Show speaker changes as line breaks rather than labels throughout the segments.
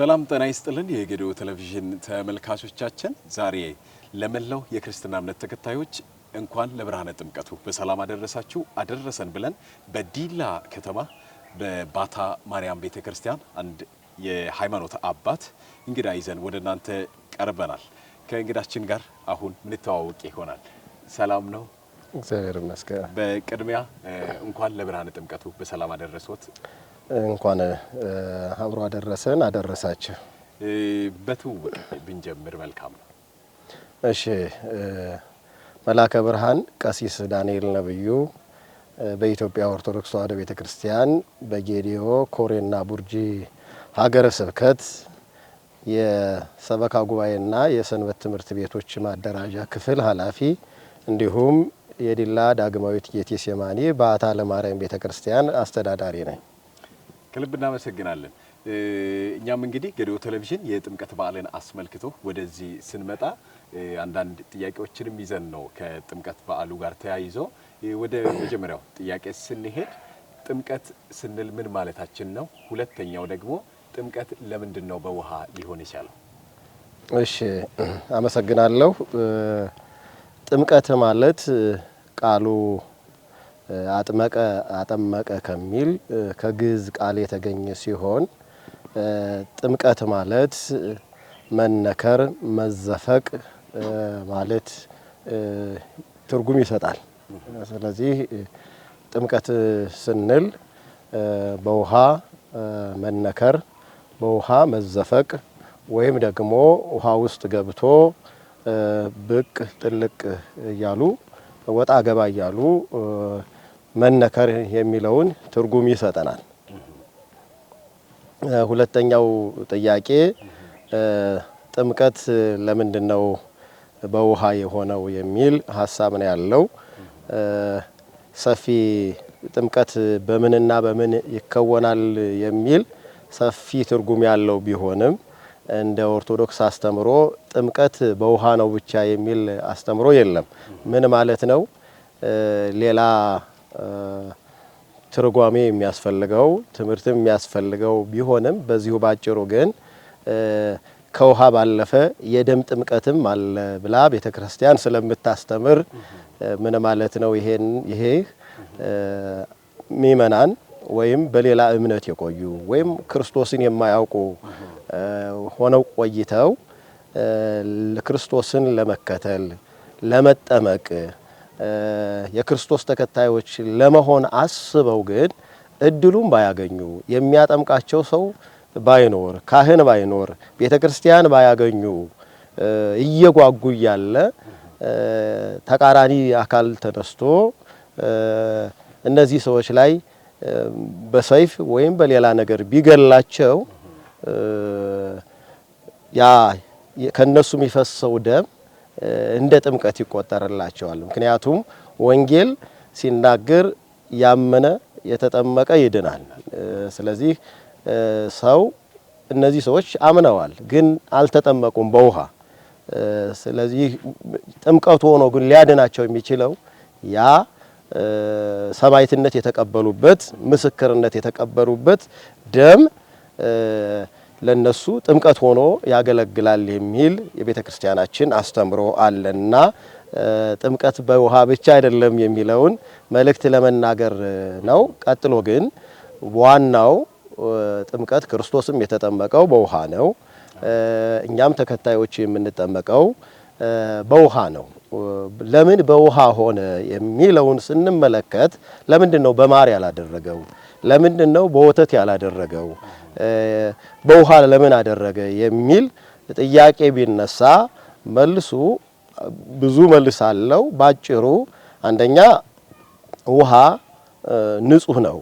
ሰላም ጤና ይስጥልን የጌዲዮ ቴሌቪዥን ተመልካቾቻችን ዛሬ ለመላው የክርስትና እምነት ተከታዮች እንኳን ለብርሃነ ጥምቀቱ በሰላም አደረሳችሁ አደረሰን ብለን በዲላ ከተማ በባታ ማርያም ቤተክርስቲያን አንድ የሃይማኖት አባት እንግዳ ይዘን ወደናንተ ቀርበናል። ከእንግዳችን ጋር አሁን ምን ተዋወቅ ይሆናል። ሰላም ነው?
እግዚአብሔር ይመስገን።
በቅድሚያ እንኳን ለብርሃነ ጥምቀቱ በሰላም አደረሶት።
እንኳን አብሮ አደረሰን አደረሳችሁ።
በትውውቅ ብንጀምር መልካም ነው።
እሺ፣ መላከ ብርሃን ቀሲስ ዳንኤል ነብዩ በኢትዮጵያ ኦርቶዶክስ ተዋሕዶ ቤተክርስቲያን በጌዲዮ ኮሬና ቡርጂ ሀገረ ስብከት የሰበካ ጉባኤና የሰንበት ትምህርት ቤቶች ማደራጃ ክፍል ኃላፊ እንዲሁም የዲላ ዳግማዊት ጌቴሴማኒ ባታ ለማርያም ቤተክርስቲያን አስተዳዳሪ ነኝ።
ከልብ እናመሰግናለን። እኛም እንግዲህ ጌዲዮ ቴሌቪዥን የጥምቀት በዓልን አስመልክቶ ወደዚህ ስንመጣ አንዳንድ ጥያቄዎችንም ይዘን ነው ከጥምቀት በዓሉ ጋር ተያይዞ ወደ መጀመሪያው ጥያቄ ስንሄድ ጥምቀት ስንል ምን ማለታችን ነው? ሁለተኛው ደግሞ ጥምቀት ለምንድን ነው በውሃ ሊሆን ይችላል?
እሺ፣ አመሰግናለሁ። ጥምቀት ማለት ቃሉ አጠመቀ ከሚል ከግዕዝ ቃል የተገኘ ሲሆን ጥምቀት ማለት መነከር መዘፈቅ ማለት ትርጉም ይሰጣል። ስለዚህ ጥምቀት ስንል በውሃ መነከር፣ በውሃ መዘፈቅ ወይም ደግሞ ውሃ ውስጥ ገብቶ ብቅ ጥልቅ እያሉ ወጣ ገባ እያሉ መነከር የሚለውን ትርጉም ይሰጠናል። ሁለተኛው ጥያቄ ጥምቀት ለምንድን ነው በውሃ የሆነው የሚል ሀሳብ ነው ያለው። ሰፊ ጥምቀት በምንና በምን ይከወናል የሚል ሰፊ ትርጉም ያለው ቢሆንም እንደ ኦርቶዶክስ አስተምሮ ጥምቀት በውሃ ነው ብቻ የሚል አስተምሮ የለም። ምን ማለት ነው? ሌላ ትርጓሜ የሚያስፈልገው ትምህርትም የሚያስፈልገው ቢሆንም በዚሁ ባጭሩ ግን ከውሃ ባለፈ የደም ጥምቀትም አለ ብላ ቤተክርስቲያን ስለምታስተምር ምን ማለት ነው? ይሄ ምእመናን ወይም በሌላ እምነት የቆዩ ወይም ክርስቶስን የማያውቁ ሆነው ቆይተው ክርስቶስን ለመከተል ለመጠመቅ የክርስቶስ ተከታዮች ለመሆን አስበው ግን እድሉም ባያገኙ የሚያጠምቃቸው ሰው ባይኖር ካህን ባይኖር ቤተክርስቲያን ባያገኙ እየጓጉ ያለ ተቃራኒ አካል ተነስቶ እነዚህ ሰዎች ላይ በሰይፍ ወይም በሌላ ነገር ቢገላቸው ያ ከነሱ የሚፈሰው ደም እንደ ጥምቀት ይቆጠርላቸዋል። ምክንያቱም ወንጌል ሲናገር ያመነ የተጠመቀ ይድናል። ስለዚህ እነዚህ ሰዎች አምነዋል ግን አልተጠመቁም በውሃ። ስለዚህ ጥምቀቱ ሆኖ ግን ሊያድናቸው የሚችለው ያ ሰማዕትነት የተቀበሉበት ምስክርነት የተቀበሉበት ደም ለነሱ ጥምቀት ሆኖ ያገለግላል የሚል የቤተክርስቲያናችን አስተምሮ አለና ጥምቀት በውሃ ብቻ አይደለም የሚለውን መልእክት ለመናገር ነው። ቀጥሎ ግን ዋናው ጥምቀት ክርስቶስም የተጠመቀው በውሃ ነው። እኛም ተከታዮች የምንጠመቀው በውሃ ነው። ለምን በውሃ ሆነ የሚለውን ስንመለከት ለምንድነው በማር ያላደረገው? ለምንድነው በወተት ያላደረገው? በውሃ ለምን አደረገ የሚል ጥያቄ ቢነሳ መልሱ ብዙ መልስ አለው። ባጭሩ አንደኛ ውሃ ንጹህ ነው።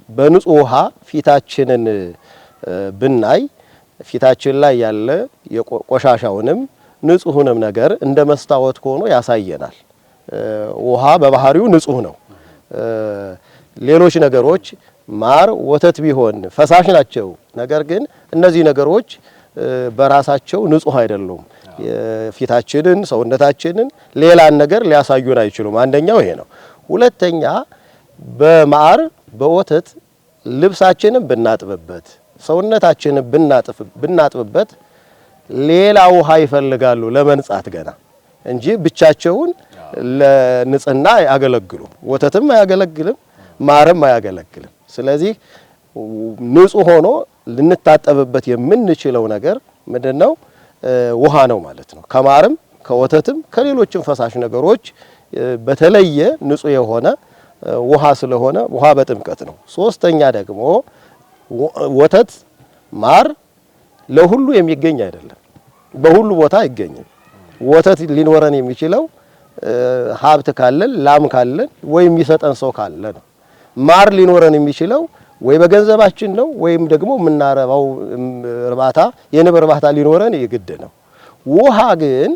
በንጹህ ውሃ ፊታችንን ብናይ ፊታችን ላይ ያለ የቆሻሻውንም ንጹህንም ነገር እንደ መስታወት ሆኖ ያሳየናል። ውሃ በባህሪው ንጹህ ነው። ሌሎች ነገሮች ማር ወተት ቢሆን ፈሳሽ ናቸው። ነገር ግን እነዚህ ነገሮች በራሳቸው ንጹህ አይደሉም። ፊታችንን ሰውነታችንን ሌላን ነገር ሊያሳዩን አይችሉም። አንደኛው ይሄ ነው። ሁለተኛ በማር በወተት ልብሳችንን ብናጥብበት ሰውነታችንን ብናጥብበት ሌላ ውሃ ይፈልጋሉ ለመንጻት ገና እንጂ ብቻቸውን ለንጽህና ያገለግሉ። ወተትም አያገለግልም፣ ማርም አያገለግልም። ስለዚህ ንጹህ ሆኖ ልንታጠብበት የምንችለው ነገር ምንድነው? ውሃ ነው ማለት ነው። ከማርም ከወተትም ከሌሎችም ፈሳሽ ነገሮች በተለየ ንጹህ የሆነ ውሃ ስለሆነ ውሃ በጥምቀት ነው። ሶስተኛ ደግሞ ወተት፣ ማር ለሁሉ የሚገኝ አይደለም፣ በሁሉ ቦታ አይገኝም። ወተት ሊኖረን የሚችለው ሀብት ካለን ላም ካለን ወይም የሚሰጠን ሰው ካለ ነው። ማር ሊኖረን የሚችለው ወይ በገንዘባችን ነው ወይም ደግሞ የምናረባው እርባታ የንብ እርባታ ሊኖረን የግድ ነው። ውሃ ግን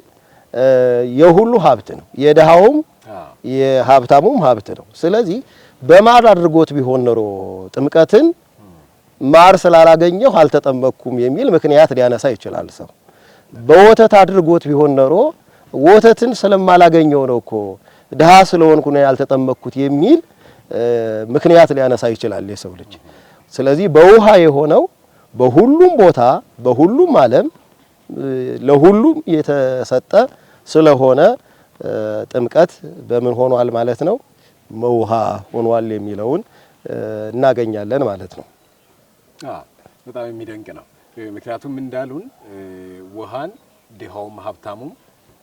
የሁሉ ሀብት ነው፣ የደሃውም የሀብታሙም ሀብት ነው። ስለዚህ በማር አድርጎት ቢሆን ኖሮ ጥምቀትን ማር ስላላገኘሁ አልተጠመቅኩም የሚል ምክንያት ሊያነሳ ይችላል ሰው። በወተት አድርጎት ቢሆን ኖሮ ወተትን ስለማላገኘው ነው እኮ ድሃ ስለሆንኩ ነው ያልተጠመቅኩት የሚል ምክንያት ሊያነሳ ይችላል የሰው ልጅ። ስለዚህ በውሃ የሆነው በሁሉም ቦታ በሁሉም ዓለም ለሁሉም የተሰጠ ስለሆነ ጥምቀት በምን ሆኗል ማለት ነው? በውሃ ሆኗል የሚለውን እናገኛለን ማለት ነው።
በጣም የሚደንቅ ነው። ምክንያቱም እንዳሉን ውሃን ድሃውም ሀብታሙም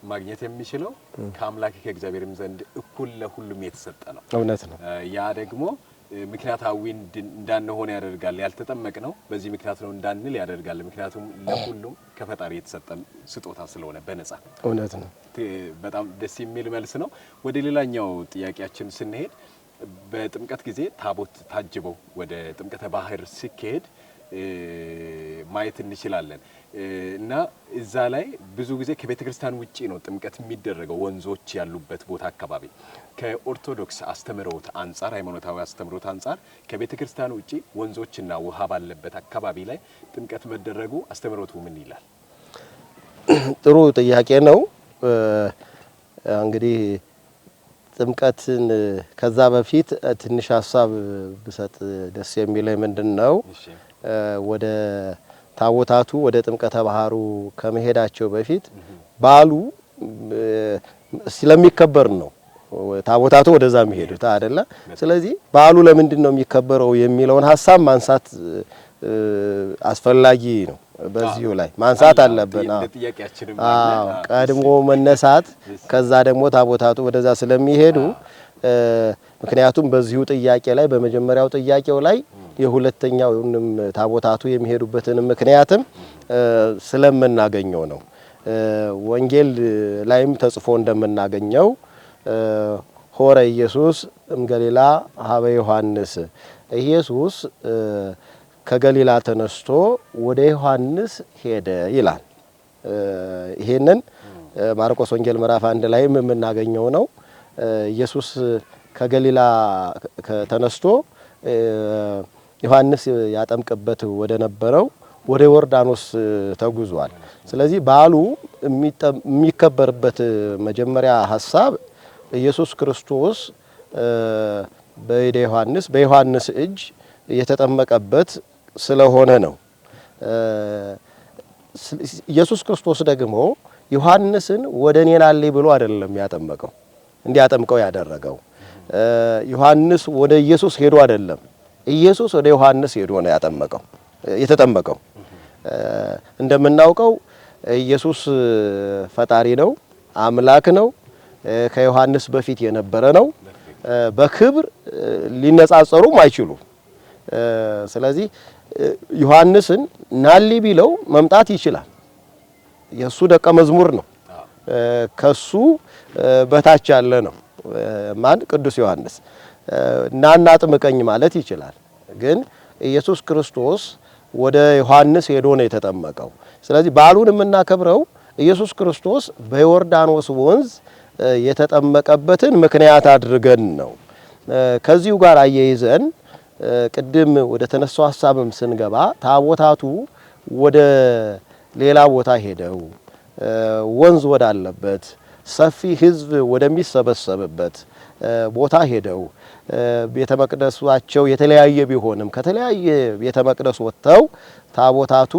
ማግኘት የሚችለው ከአምላክ ከእግዚአብሔርም ዘንድ እኩል ለሁሉም የተሰጠ ነው።
እውነት ነው።
ያ ደግሞ ምክንያታዊ እንዳንሆን ያደርጋል። ያልተጠመቅ ነው በዚህ ምክንያት ነው እንዳንል ያደርጋል። ምክንያቱም ለሁሉም ከፈጣሪ የተሰጠ ስጦታ ስለሆነ በነጻ።
እውነት ነው።
በጣም ደስ የሚል መልስ ነው። ወደ ሌላኛው ጥያቄያችን ስንሄድ በጥምቀት ጊዜ ታቦት ታጅበው ወደ ጥምቀተ ባህር ሲካሄድ ማየት እንችላለን እና እዛ ላይ ብዙ ጊዜ ከቤተ ክርስቲያን ውጪ ነው ጥምቀት የሚደረገው ወንዞች ያሉበት ቦታ አካባቢ። ከኦርቶዶክስ አስተምሮት አንጻር ሃይማኖታዊ አስተምሮት አንጻር ከቤተ ክርስቲያን ውጪ ወንዞችና ውሃ ባለበት አካባቢ ላይ ጥምቀት መደረጉ አስተምሮቱ ምን ይላል?
ጥሩ ጥያቄ ነው። እንግዲህ ጥምቀትን ከዛ በፊት ትንሽ ሀሳብ ብሰጥ ደስ የሚለኝ ምንድነው ወደ ታቦታቱ ወደ ጥምቀተ ባህሩ ከመሄዳቸው በፊት በዓሉ ስለሚከበር ነው ታቦታቱ ወደዛ የሚሄዱት አይደለ? ስለዚህ በዓሉ ለምንድን ነው የሚከበረው የሚለውን ሀሳብ ማንሳት አስፈላጊ ነው። በዚሁ ላይ ማንሳት አለብን። ቀድሞ መነሳት ከዛ ደግሞ ታቦታቱ ወደዛ ስለሚሄዱ ምክንያቱም በዚሁ ጥያቄ ላይ በመጀመሪያው ጥያቄው ላይ የሁለተኛውንም ታቦታቱ የሚሄዱበትን ምክንያትም ስለምናገኘው ነው። ወንጌል ላይም ተጽፎ እንደምናገኘው ሆረ ኢየሱስ እምገሊላ ሀበ ዮሐንስ፣ ኢየሱስ ከገሊላ ተነስቶ ወደ ዮሐንስ ሄደ ይላል። ይሄንን ማርቆስ ወንጌል ምዕራፍ 1 ላይም የምናገኘው ነው። ኢየሱስ ከገሊላ ተነስቶ ዮሐንስ ያጠምቅበት ወደ ነበረው ወደ ዮርዳኖስ ተጉዟል። ስለዚህ በዓሉ የሚከበርበት መጀመሪያ ሐሳብ ኢየሱስ ክርስቶስ በዮሐንስ እጅ የተጠመቀበት ስለሆነ ነው። ኢየሱስ ክርስቶስ ደግሞ ዮሐንስን ወደ እኔ ናልኝ ብሎ አይደለም ያጠመቀው እንዲያጠምቀው ያደረገው። ዮሐንስ ወደ ኢየሱስ ሄዶ አይደለም፣ ኢየሱስ ወደ ዮሐንስ ሄዶ ነው የተጠመቀው። እንደምናውቀው ኢየሱስ ፈጣሪ ነው፣ አምላክ ነው፣ ከዮሐንስ በፊት የነበረ ነው። በክብር ሊነጻጸሩም አይችሉም። ስለዚህ ዮሐንስን ናልኝ ቢለው መምጣት ይችላል። የሱ ደቀ መዝሙር ነው፣ ከሱ በታች ያለ ነው። ማን? ቅዱስ ዮሐንስ ናና ጥምቀኝ ማለት ይችላል። ግን ኢየሱስ ክርስቶስ ወደ ዮሐንስ ሄዶ ነው የተጠመቀው። ስለዚህ በዓሉን የምናከብረው ኢየሱስ ክርስቶስ በዮርዳኖስ ወንዝ የተጠመቀበትን ምክንያት አድርገን ነው። ከዚሁ ጋር አያይዘን ቅድም ወደ ተነሳው ሐሳብም ስንገባ ታቦታቱ ወደ ሌላ ቦታ ሄደው ወንዝ ወዳለበት ሰፊ ሕዝብ ወደሚሰበሰብበት ቦታ ሄደው ቤተ መቅደሳቸው የተለያየ ቢሆንም ከተለያየ ቤተ መቅደስ ወጥተው ታቦታቱ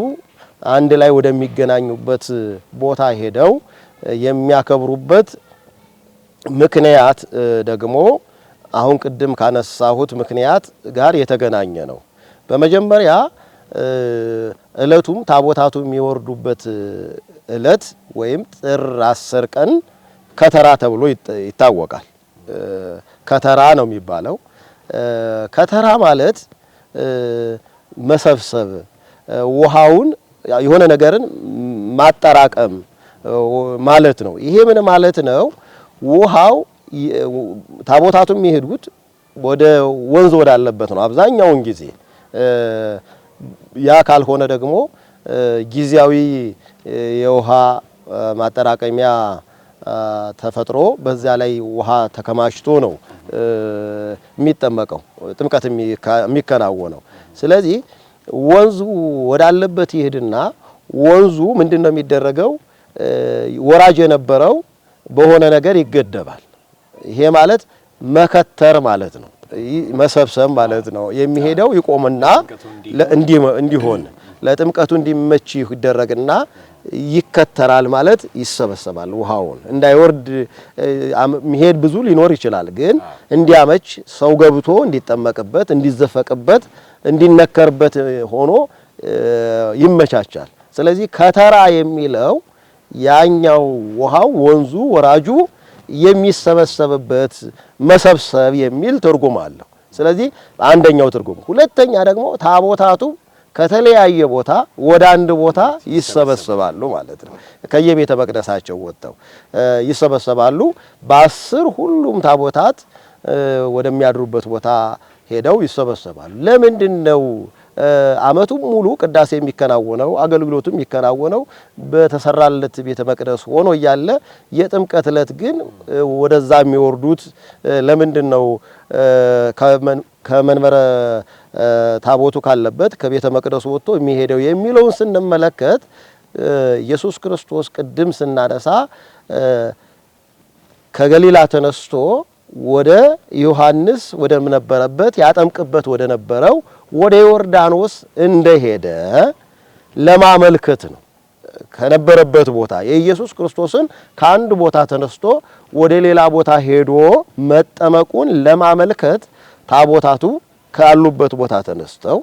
አንድ ላይ ወደሚገናኙበት ቦታ ሄደው የሚያከብሩበት ምክንያት ደግሞ አሁን ቅድም ካነሳሁት ምክንያት ጋር የተገናኘ ነው። በመጀመሪያ እለቱም ታቦታቱ የሚወርዱበት እለት ወይም ጥር 10 ቀን ከተራ ተብሎ ይታወቃል። ከተራ ነው የሚባለው። ከተራ ማለት መሰብሰብ፣ ውሃውን የሆነ ነገርን ማጠራቀም ማለት ነው። ይሄ ምን ማለት ነው? ውሃው ታቦታቱ የሚሄዱት ወደ ወንዝ ወዳለበት ነው አብዛኛውን ጊዜ። ያ ካልሆነ ደግሞ ጊዜያዊ የውሃ ማጠራቀሚያ ተፈጥሮ በዛ ላይ ውሃ ተከማችቶ ነው የሚጠመቀው ጥምቀት የሚከናወነው። ስለዚህ ወንዙ ወዳለበት ይሄድና ወንዙ ምንድነው የሚደረገው? ወራጅ የነበረው በሆነ ነገር ይገደባል። ይሄ ማለት መከተር ማለት ነው፣ መሰብሰብ ማለት ነው። የሚሄደው ይቆምና እንዲሆን ለጥምቀቱ እንዲመች ይደረግና ይከተራል ማለት ይሰበሰባል። ውሃውን እንዳይወርድ የሚሄድ ብዙ ሊኖር ይችላል፣ ግን እንዲያመች ሰው ገብቶ እንዲጠመቅበት፣ እንዲዘፈቅበት፣ እንዲነከርበት ሆኖ ይመቻቻል። ስለዚህ ከተራ የሚለው ያኛው ውሃው ወንዙ ወራጁ የሚሰበሰብበት መሰብሰብ የሚል ትርጉም አለው። ስለዚህ አንደኛው ትርጉም። ሁለተኛ ደግሞ ታቦታቱ ከተለያየ ቦታ ወደ አንድ ቦታ ይሰበሰባሉ ማለት ነው። ከየቤተ መቅደሳቸው ወጥተው ይሰበሰባሉ። በ10 ሁሉም ታቦታት ወደሚያድሩበት ቦታ ሄደው ይሰበሰባሉ። ለምንድን ነው ዓመቱን ሙሉ ቅዳሴ የሚከናወነው አገልግሎቱ የሚከናወነው በተሰራለት ቤተ መቅደስ ሆኖ እያለ የጥምቀት ዕለት ግን ወደዛ የሚወርዱት ለምንድን ነው? ከመንበረ ታቦቱ ካለበት ከቤተ መቅደሱ ወጥቶ የሚሄደው የሚለውን ስንመለከት ኢየሱስ ክርስቶስ ቅድም ስናነሳ ከገሊላ ተነስቶ ወደ ዮሐንስ ወደ ነበረበት ያጠምቅበት ወደ ነበረው ወደ ዮርዳኖስ እንደሄደ ለማመልከት ነው። ከነበረበት ቦታ የኢየሱስ ክርስቶስን ከአንድ ቦታ ተነስቶ ወደ ሌላ ቦታ ሄዶ መጠመቁን ለማመልከት ታቦታቱ ካሉበት ቦታ ተነስተው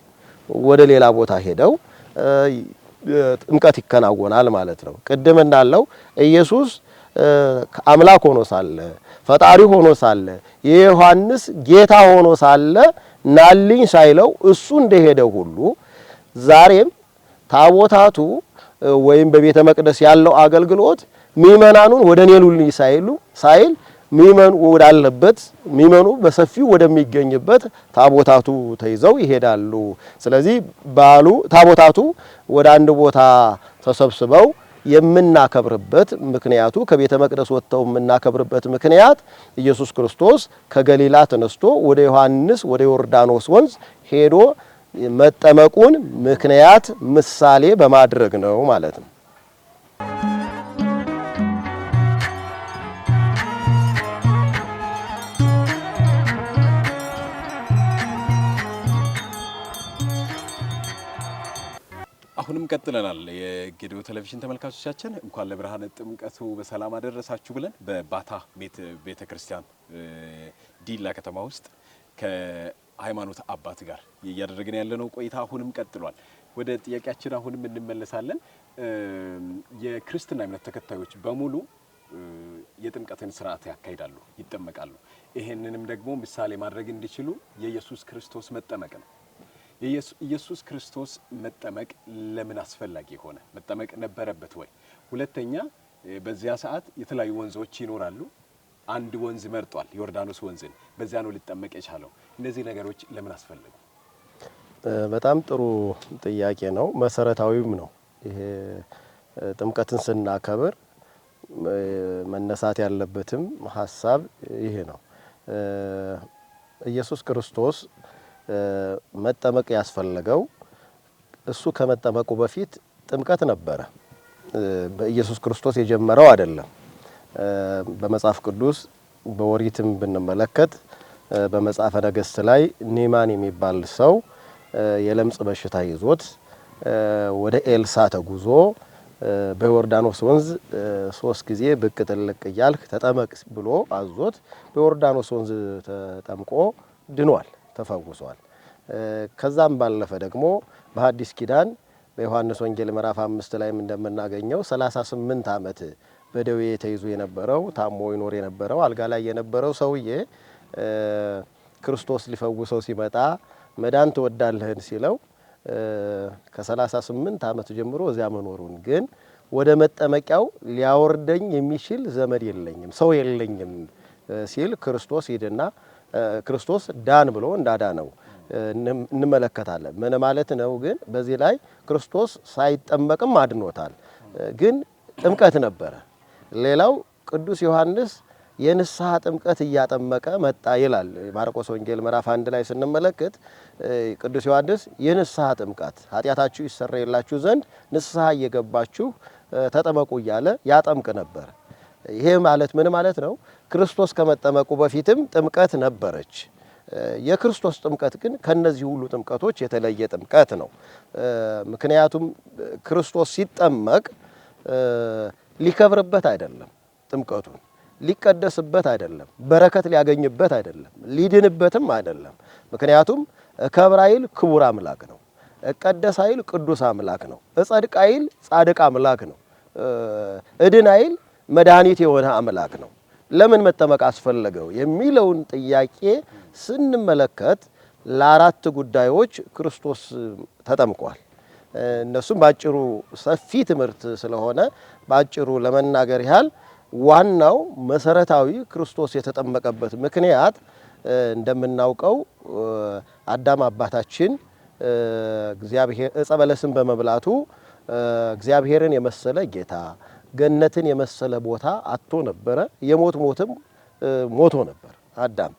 ወደ ሌላ ቦታ ሄደው ጥምቀት ይከናወናል ማለት ነው። ቅድም እንዳለው ኢየሱስ አምላክ ሆኖ ሳለ ፈጣሪ ሆኖ ሳለ የዮሐንስ ጌታ ሆኖ ሳለ ናልኝ ሳይለው እሱ እንደሄደው ሁሉ ዛሬም ታቦታቱ ወይም በቤተ መቅደስ ያለው አገልግሎት ምእመናኑን ወደ ኔሉልኝ ሳይል ምእመኑ ወዳለበት ምእመኑ በሰፊው ወደሚገኝበት ታቦታቱ ተይዘው ይሄዳሉ። ስለዚህ ታቦታቱ ወደ አንድ ቦታ ተሰብስበው የምናከብርበት ምክንያቱ ከቤተ መቅደስ ወጥተው የምናከብርበት ምክንያት ኢየሱስ ክርስቶስ ከገሊላ ተነስቶ ወደ ዮሐንስ ወደ ዮርዳኖስ ወንዝ ሄዶ መጠመቁን ምክንያት ምሳሌ በማድረግ ነው ማለት ነው።
አሁንም ቀጥለናል። የጌዲዮ ቴሌቪዥን ተመልካቾቻችን እንኳን ለብርሃነ ጥምቀቱ በሰላም አደረሳችሁ ብለን በባታ ቤተ ክርስቲያን ዲላ ከተማ ውስጥ ከሃይማኖት አባት ጋር እያደረግን ያለነው ቆይታ አሁንም ቀጥሏል። ወደ ጥያቄያችን አሁንም እንመለሳለን። የክርስትና እምነት ተከታዮች በሙሉ የጥምቀትን ስርዓት ያካሂዳሉ፣ ይጠመቃሉ። ይሄንንም ደግሞ ምሳሌ ማድረግ እንዲችሉ የኢየሱስ ክርስቶስ መጠመቅ ነው። ኢየሱስ ክርስቶስ መጠመቅ ለምን አስፈላጊ ሆነ? መጠመቅ ነበረበት ወይ? ሁለተኛ በዚያ ሰዓት የተለያዩ ወንዞች ይኖራሉ። አንድ ወንዝ መርጧል፣ ዮርዳኖስ ወንዝን። በዚያ ነው ሊጠመቅ የቻለው። እነዚህ ነገሮች ለምን አስፈለጉ?
በጣም ጥሩ ጥያቄ ነው፣ መሰረታዊም ነው። ይሄ ጥምቀትን ስናከብር መነሳት ያለበትም ሀሳብ ይሄ ነው። ኢየሱስ ክርስቶስ መጠመቅ ያስፈለገው እሱ ከመጠመቁ በፊት ጥምቀት ነበረ። በኢየሱስ ክርስቶስ የጀመረው አይደለም። በመጽሐፍ ቅዱስ በኦሪትም ብንመለከት በመጽሐፈ ነገሥት ላይ ኒማን የሚባል ሰው የለምጽ በሽታ ይዞት ወደ ኤልሳ ተጉዞ በዮርዳኖስ ወንዝ 3 ጊዜ ብቅ ጥልቅ እያልክ ተጠመቅ ብሎ አዞት በዮርዳኖስ ወንዝ ተጠምቆ ድኗል፣ ተፈውሷል። ከዛም ባለፈ ደግሞ በሐዲስ ኪዳን በዮሐንስ ወንጌል ምዕራፍ 5 ላይም እንደምናገኘው 38 ዓመት በደዌ ተይዞ የነበረው ታሞ ይኖር የነበረው አልጋ ላይ የነበረው ሰውዬ ክርስቶስ ሊፈውሰው ሲመጣ መዳን ትወዳለህን ሲለው ከ38 ዓመት ጀምሮ እዚያ መኖሩን ግን ወደ መጠመቂያው ሊያወርደኝ የሚችል ዘመድ የለኝም ሰው የለኝም ሲል ክርስቶስ ሂድና ክርስቶስ ዳን ብሎ እንዳዳነው እንመለከታለን። ምን ማለት ነው? ግን በዚህ ላይ ክርስቶስ ሳይጠመቅም አድኖታል። ግን ጥምቀት ነበረ። ሌላው ቅዱስ ዮሐንስ የንስሐ ጥምቀት እያጠመቀ መጣ ይላል። ማርቆስ ወንጌል ምዕራፍ 1 ላይ ስንመለከት ቅዱስ ዮሐንስ የንስሐ ጥምቀት ኃጢአታችሁ ይሰረይላችሁ ዘንድ ንስሐ እየገባችሁ ተጠመቁ እያለ ያጠምቅ ነበር። ይሄ ማለት ምን ማለት ነው? ክርስቶስ ከመጠመቁ በፊትም ጥምቀት ነበረች። የክርስቶስ ጥምቀት ግን ከነዚህ ሁሉ ጥምቀቶች የተለየ ጥምቀት ነው። ምክንያቱም ክርስቶስ ሲጠመቅ ሊከብርበት አይደለም፣ ጥምቀቱን ሊቀደስበት አይደለም፣ በረከት ሊያገኝበት አይደለም፣ ሊድንበትም አይደለም። ምክንያቱም ከብር ኃይል ክቡር አምላክ ነው፣ ቀደስ ኃይል ቅዱስ አምላክ ነው፣ እጸድቅ ኃይል ጻድቅ አምላክ ነው፣ እድን ኃይል መድኃኒት የሆነ አምላክ ነው። ለምን መጠመቅ አስፈለገው የሚለውን ጥያቄ ስንመለከት ለአራት ጉዳዮች ክርስቶስ ተጠምቋል። እነሱም ባጭሩ ሰፊ ትምህርት ስለሆነ ባጭሩ ለመናገር ያህል ዋናው መሰረታዊ ክርስቶስ የተጠመቀበት ምክንያት እንደምናውቀው አዳም አባታችን እግዚአብሔር ዕፀ በለስን በመብላቱ እግዚአብሔርን የመሰለ ጌታ ገነትን የመሰለ ቦታ አጥቶ ነበረ። የሞት ሞትም ሞቶ ነበር አዳም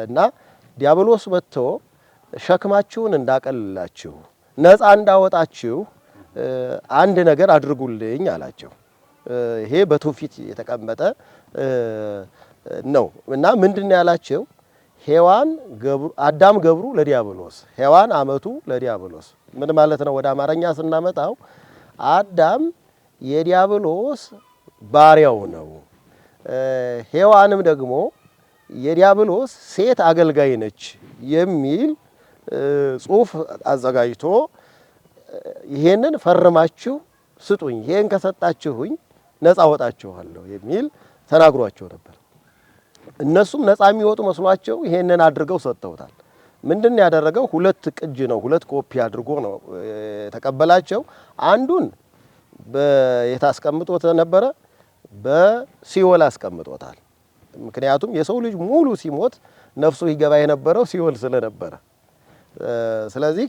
እና ዲያብሎስ መጥቶ ሸክማችሁን እንዳቀልላችሁ ነፃ እንዳወጣችሁ አንድ ነገር አድርጉልኝ አላቸው። ይሄ በትውፊት የተቀመጠ ነው እና ምንድነው ያላቸው? አዳም ገብሩ ለዲያብሎስ ሔዋን አመቱ ለዲያብሎስ። ምን ማለት ነው? ወደ አማርኛ ስናመጣው አዳም የዲያብሎስ ባሪያው ነው፣ ሔዋንም ደግሞ የዲያብሎስ ሴት አገልጋይ ነች የሚል ጽሑፍ አዘጋጅቶ ይሄንን ፈርማችሁ ስጡኝ፣ ይሄን ከሰጣችሁኝ ነፃ ወጣችኋለሁ የሚል ተናግሯቸው ነበር። እነሱም ነፃ የሚወጡ መስሏቸው ይሄንን አድርገው ሰጥተውታል። ምንድነው ያደረገው? ሁለት ቅጅ ነው፣ ሁለት ኮፒ አድርጎ ነው የተቀበላቸው። አንዱን በየታስቀምጦት ነበረ፣ በሲኦል አስቀምጦታል። ምክንያቱም የሰው ልጅ ሙሉ ሲሞት ነፍሱ ይገባ የነበረው ሲኦል ስለነበረ፣ ስለዚህ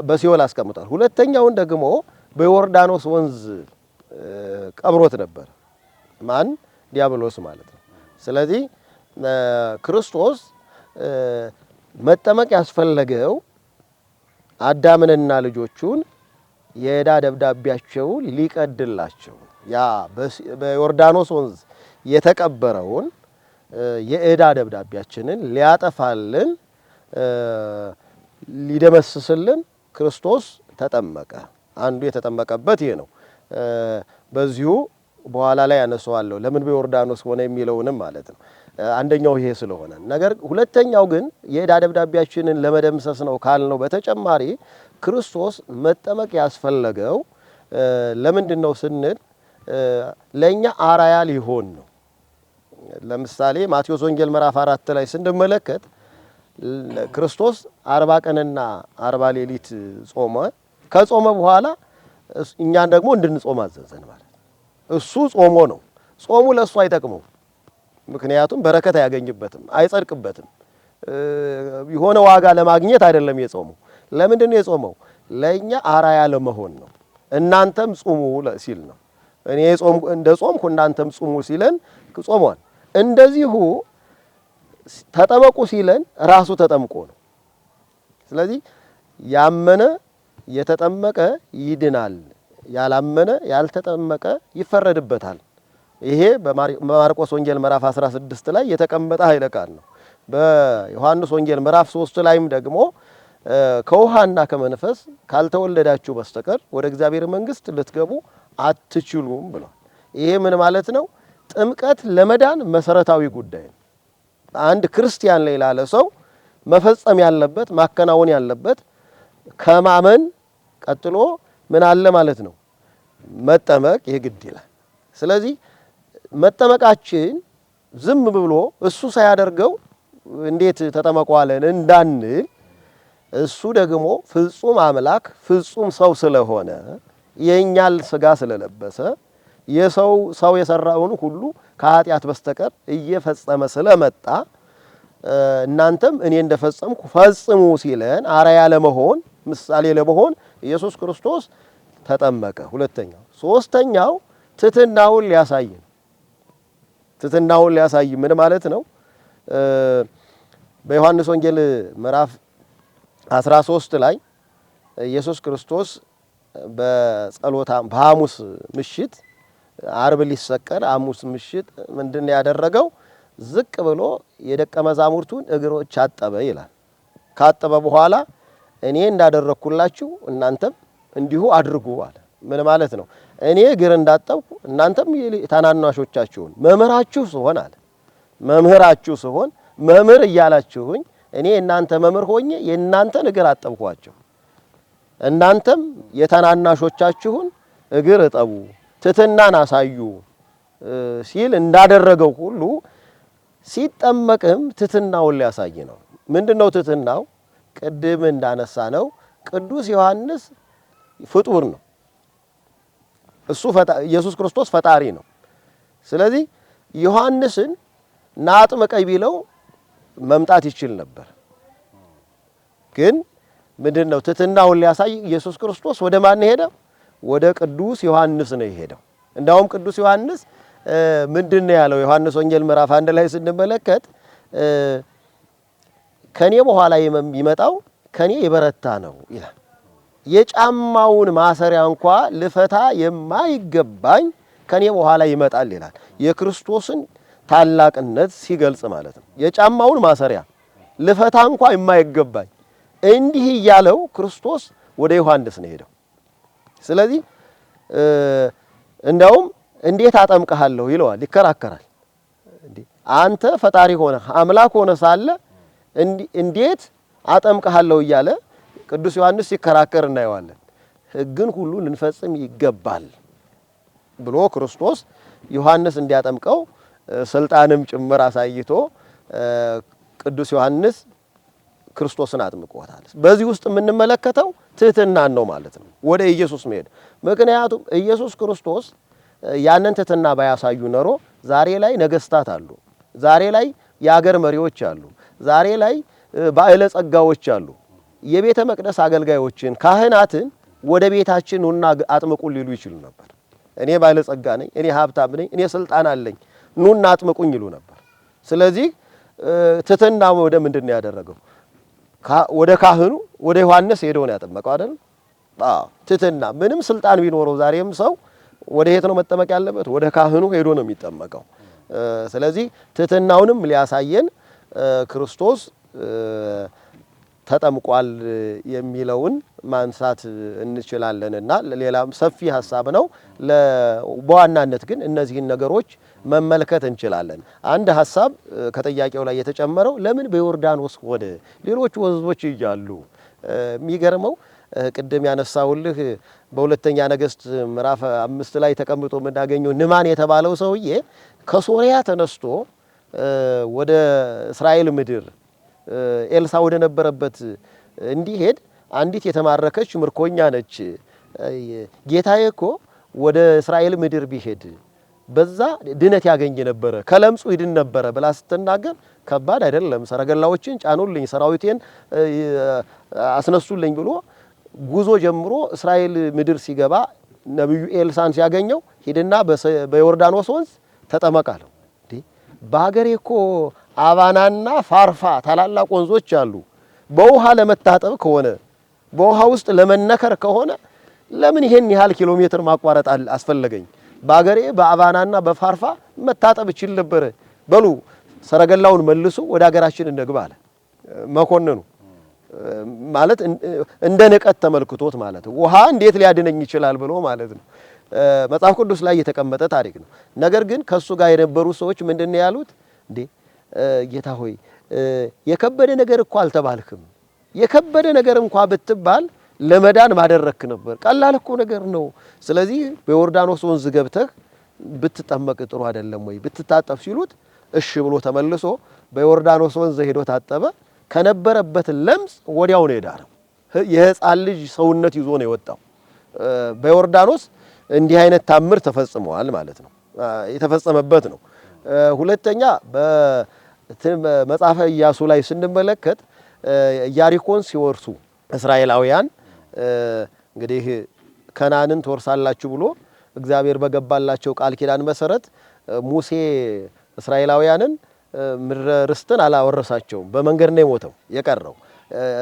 በሲኦል አስቀምጧል። ሁለተኛውን ደግሞ በዮርዳኖስ ወንዝ ቀብሮት ነበር። ማን? ዲያብሎስ ማለት ነው። ስለዚህ ክርስቶስ መጠመቅ ያስፈለገው አዳምንና ልጆቹን የዕዳ ደብዳቤያቸውን ሊቀድላቸው፣ ያ በዮርዳኖስ ወንዝ የተቀበረውን የዕዳ ደብዳቤያችንን ሊያጠፋልን ሊደመስስልን ክርስቶስ ተጠመቀ። አንዱ የተጠመቀበት ይሄ ነው። በዚሁ በኋላ ላይ ያነሳዋለሁ ለምን በዮርዳኖስ ሆነ የሚለውንም ማለት ነው። አንደኛው ይሄ ስለሆነ ነገር፣ ሁለተኛው ግን የዕዳ ደብዳቤያችንን ለመደምሰስ ነው ካልነው በተጨማሪ ክርስቶስ መጠመቅ ያስፈለገው ለምንድን ነው ስንል ለኛ አራያ ሊሆን ነው። ለምሳሌ ማቴዎስ ወንጌል ምዕራፍ 4 ላይ ስንመለከት ክርስቶስ 40 ቀንና 40 ሌሊት ጾመ። ከጾመ በኋላ እኛን ደግሞ እንድንጾም አዘዘን ማለት እሱ ጾሞ ነው። ጾሙ ለሱ አይጠቅመው፣ ምክንያቱም በረከት አያገኝበትም፣ አይጸድቅበትም። የሆነ ዋጋ ለማግኘት አይደለም የጾመው። ለምንድን ነው የጾመው? ለኛ አራያ ለመሆን ነው። እናንተም ጾሙ ሲል ነው። እኔ እንደ ጾምኩ እናንተም ጾሙ ሲለን ጾሟል። እንደዚሁ ተጠመቁ ሲለን ራሱ ተጠምቆ ነው። ስለዚህ ያመነ የተጠመቀ ይድናል፣ ያላመነ ያልተጠመቀ ይፈረድበታል ይሄ በማርቆስ ወንጌል ምዕራፍ 16 ላይ የተቀመጠ ኃይለ ቃል ነው። በዮሐንስ ወንጌል ምዕራፍ 3 ላይም ደግሞ ከውሃና ከመንፈስ ካልተወለዳችሁ በስተቀር ወደ እግዚአብሔር መንግሥት ልትገቡ አትችሉም ብሏል። ይሄ ምን ማለት ነው? ጥምቀት ለመዳን መሰረታዊ ጉዳይ ነው። አንድ ክርስቲያን ላይ ላለ ሰው መፈጸም ያለበት ማከናወን ያለበት ከማመን ቀጥሎ ምን አለ ማለት ነው? መጠመቅ የግድ ይላል። ስለዚህ መጠመቃችን ዝም ብሎ እሱ ሳያደርገው እንዴት ተጠመቋለን እንዳንል፣ እሱ ደግሞ ፍጹም አምላክ ፍጹም ሰው ስለሆነ የኛል ስጋ ስለለበሰ ሰው የሰራውን ሁሉ ከኃጢአት በስተቀር እየፈጸመ ስለመጣ እናንተም እኔ እንደፈጸምኩ ፈጽሙ ሲለን አርአያ ለመሆን ምሳሌ ለመሆን ኢየሱስ ክርስቶስ ተጠመቀ። ሁለተኛው ሶስተኛው ትሕትናውን ሊያሳይ ነው። ትሕትናውን ሊያሳይ ምን ማለት ነው? በዮሐንስ ወንጌል ምዕራፍ 13 ላይ ኢየሱስ ክርስቶስ በሐሙስ ምሽት አርብ ሊሰቀል ሐሙስ ምሽት ምንድነው ያደረገው? ዝቅ ብሎ የደቀ መዛሙርቱን እግሮች አጠበ ይላል። ካጠበ በኋላ እኔ እንዳደረኩላችሁ እናንተም እንዲሁ አድርጉ አለ። ምን ማለት ነው? እኔ እግር እንዳጠብኩ እናንተም ታናናሾቻችሁን መምህራችሁ ስሆን አለ። መምህራችሁ ስሆን መምህር እያላችሁኝ እኔ እናንተ መምህር ሆኜ የእናንተን እግር አጠብኳቸው። እናንተም የታናናሾቻችሁን እግር እጠቡ፣ ትሕትናን አሳዩ ሲል እንዳደረገው ሁሉ ሲጠመቅም ትሕትናውን ሊያሳይ ነው። ምንድነው ትሕትናው? ቅድም እንዳነሳ ነው ቅዱስ ዮሐንስ ፍጡር ነው። እሱ ኢየሱስ ክርስቶስ ፈጣሪ ነው። ስለዚህ ዮሐንስን ናጥምቀኝ ቢለው መምጣት ይችል ነበር። ግን ምንድነው ትሕትናውን ሊያሳይ ኢየሱስ ክርስቶስ ወደ ማን ሄደው? ወደ ቅዱስ ዮሐንስ ነው የሄደው። እንዳውም ቅዱስ ዮሐንስ ምንድነው ያለው? ዮሐንስ ወንጌል ምዕራፍ 1 ላይ ስንመለከት ከኔ በኋላ የሚመጣው ከኔ የበረታ ነው ይላል። የጫማውን ማሰሪያ እንኳ ልፈታ የማይገባኝ ከኔ በኋላ ይመጣል ይላል። የክርስቶስን ታላቅነት ሲገልጽ ማለት ነው። የጫማውን ማሰሪያ ልፈታ እንኳ የማይገባኝ እንዲህ እያለው ክርስቶስ ወደ ዮሐንስ ነው ሄደው። ስለዚህ እንደውም እንዴት አጠምቀሃለሁ ይለዋል፣ ይከራከራል። አንተ ፈጣሪ ሆነ አምላክ ሆነ ሳለ እንዴት አጠምቀሃለሁ እያለ ቅዱስ ዮሐንስ ሲከራከር እናየዋለን። ሕግን ሁሉ ልንፈጽም ይገባል ብሎ ክርስቶስ ዮሐንስ እንዲያጠምቀው ስልጣንም ጭምር አሳይቶ ቅዱስ ዮሐንስ ክርስቶስን አጥምቆታል። በዚህ ውስጥ የምንመለከተው ትሕትናን ነው ማለት ነው፣ ወደ ኢየሱስ መሄድ። ምክንያቱም ኢየሱስ ክርስቶስ ያንን ትሕትና ባያሳዩ ኖሮ ዛሬ ላይ ነገስታት አሉ፣ ዛሬ ላይ የአገር መሪዎች አሉ፣ ዛሬ ላይ ባለ ጸጋዎች አሉ። የቤተ መቅደስ አገልጋዮችን ካህናትን ወደ ቤታችን ኑና አጥምቁን ሊሉ ይችሉ ነበር። እኔ ባለ ጸጋ ነኝ፣ እኔ ሀብታም ነኝ፣ እኔ ስልጣን አለኝ፣ ኑና አጥምቁኝ ይሉ ነበር። ስለዚህ ትሕትና ወደ ምንድን ነው ያደረገው? ወደ ካህኑ ወደ ዮሐንስ ሄዶ ነው ያጠመቀው አይደል? አዎ ትሕትና። ምንም ስልጣን ቢኖረው ዛሬም ሰው ወደ የት ነው መጠመቅ ያለበት? ወደ ካህኑ ሄዶ ነው የሚጠመቀው። ስለዚህ ትሕትናውንም ሊያሳየን ክርስቶስ ተጠምቋል የሚለውን ማንሳት እንችላለንና ሌላም ሰፊ ሐሳብ ነው። በዋናነት ግን እነዚህን ነገሮች መመልከት እንችላለን። አንድ ሐሳብ ከጥያቄው ላይ የተጨመረው ለምን በዮርዳኖስ ሆነ? ሌሎች ወንዞች እያሉ የሚገርመው ቅድም ያነሳውልህ በሁለተኛ ነገሥት ምዕራፍ 5 ላይ ተቀምጦ የምናገኘው ንዕማን የተባለው ሰውዬ ከሶሪያ ተነስቶ ወደ እስራኤል ምድር ኤልሳ ወደ ነበረበት እንዲሄድ አንዲት የተማረከች ምርኮኛ ነች። ጌታዬ እኮ ወደ እስራኤል ምድር ቢሄድ በዛ ድነት ያገኝ ነበረ፣ ከለምጹ ይድን ነበረ ብላ ስትናገር ከባድ አይደለም፣ ሰረገላዎችን ጫኑልኝ፣ ሰራዊቴን አስነሱልኝ ብሎ ጉዞ ጀምሮ እስራኤል ምድር ሲገባ ነብዩ ኤልሳን ሲያገኘው ሂድና በዮርዳኖስ ወንዝ ተጠመቃለሁ። በሀገሬ እኮ አባናና ፋርፋ ታላላቅ ወንዞች አሉ። በውሃ ለመታጠብ ከሆነ በውሃ ውስጥ ለመነከር ከሆነ ለምን ይሄን ያህል ኪሎ ሜትር ማቋረጥ አስፈለገኝ? ባገሬ በአባናና በፋርፋ መታጠብ ይችል ነበር በሉ ሰረገላውን መልሱ ወደ ሀገራችን እንግባ አለ መኮንኑ ማለት እንደ ንቀት ተመልክቶት ማለት ውሃ እንዴት ሊያድነኝ ይችላል ብሎ ማለት ነው መጽሐፍ ቅዱስ ላይ የተቀመጠ ታሪክ ነው ነገር ግን ከሱ ጋር የነበሩ ሰዎች ምንድነው ያሉት እንዴ ጌታ ሆይ የከበደ ነገር እኮ አልተባልክም የከበደ ነገር እንኳን ብትባል ለመዳን ማደረክ ነበር ቀላል እኮ ነገር ነው ስለዚህ በዮርዳኖስ ወንዝ ገብተህ ብትጠመቅ ጥሩ አይደለም ወይ ብትታጠብ ሲሉት እሺ ብሎ ተመልሶ በዮርዳኖስ ወንዝ ሄዶ ታጠበ ከነበረበት ለምጽ ወዲያው ነው የዳነው የህፃን ልጅ ሰውነት ይዞ ነው የወጣው በዮርዳኖስ እንዲህ አይነት ታምር ተፈጽሟል ማለት ነው የተፈጸመበት ነው ሁለተኛ በመጽሐፈ ኢያሱ ላይ ስንመለከት ኢያሪኮን ሲወርሱ እስራኤላውያን እንግዲህ ከናንን ተወርሳላችሁ ብሎ እግዚአብሔር በገባላቸው ቃል ኪዳን መሰረት ሙሴ እስራኤላውያንን ምድረ ርስትን አላወረሳቸውም በመንገድ ነው የሞተው የቀረው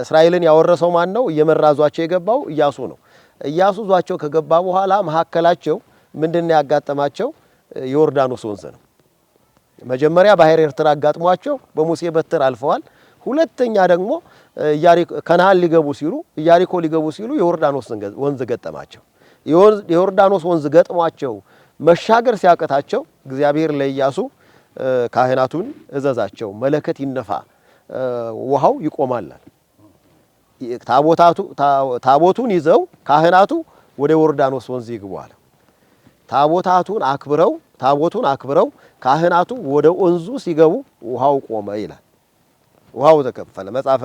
እስራኤልን ያወረሰው ማን ነው እየመራዟቸው የገባው ኢያሱ ነው ኢያሱ ዟቸው ከገባ በኋላ መሐከላቸው ምንድነው ያጋጠማቸው ዮርዳኖስ ወንዝ ነው መጀመሪያ ባህር ኤርትራ አጋጥሟቸው በሙሴ በትር አልፈዋል ሁለተኛ ደግሞ ከነዓን ሊገቡ ሲሉ ኢያሪኮ ሊገቡ ሲሉ ዮርዳኖስ ወንዝ ገጠማቸው ዮርዳኖስ ወንዝ ገጥሟቸው መሻገር ሲያቀታቸው እግዚአብሔር ለኢያሱ ካህናቱን እዘዛቸው መለከት ይነፋ ውሃው ይቆማል ታቦቱን ይዘው ካህናቱ ወደ ዮርዳኖስ ወንዝ ይግባሉ ታቦቱን አክብረው ካህናቱ ወደ ወንዙ ሲገቡ ውሃው ቆመ ይላል ውሃው ተከፈለ መጽሐፈ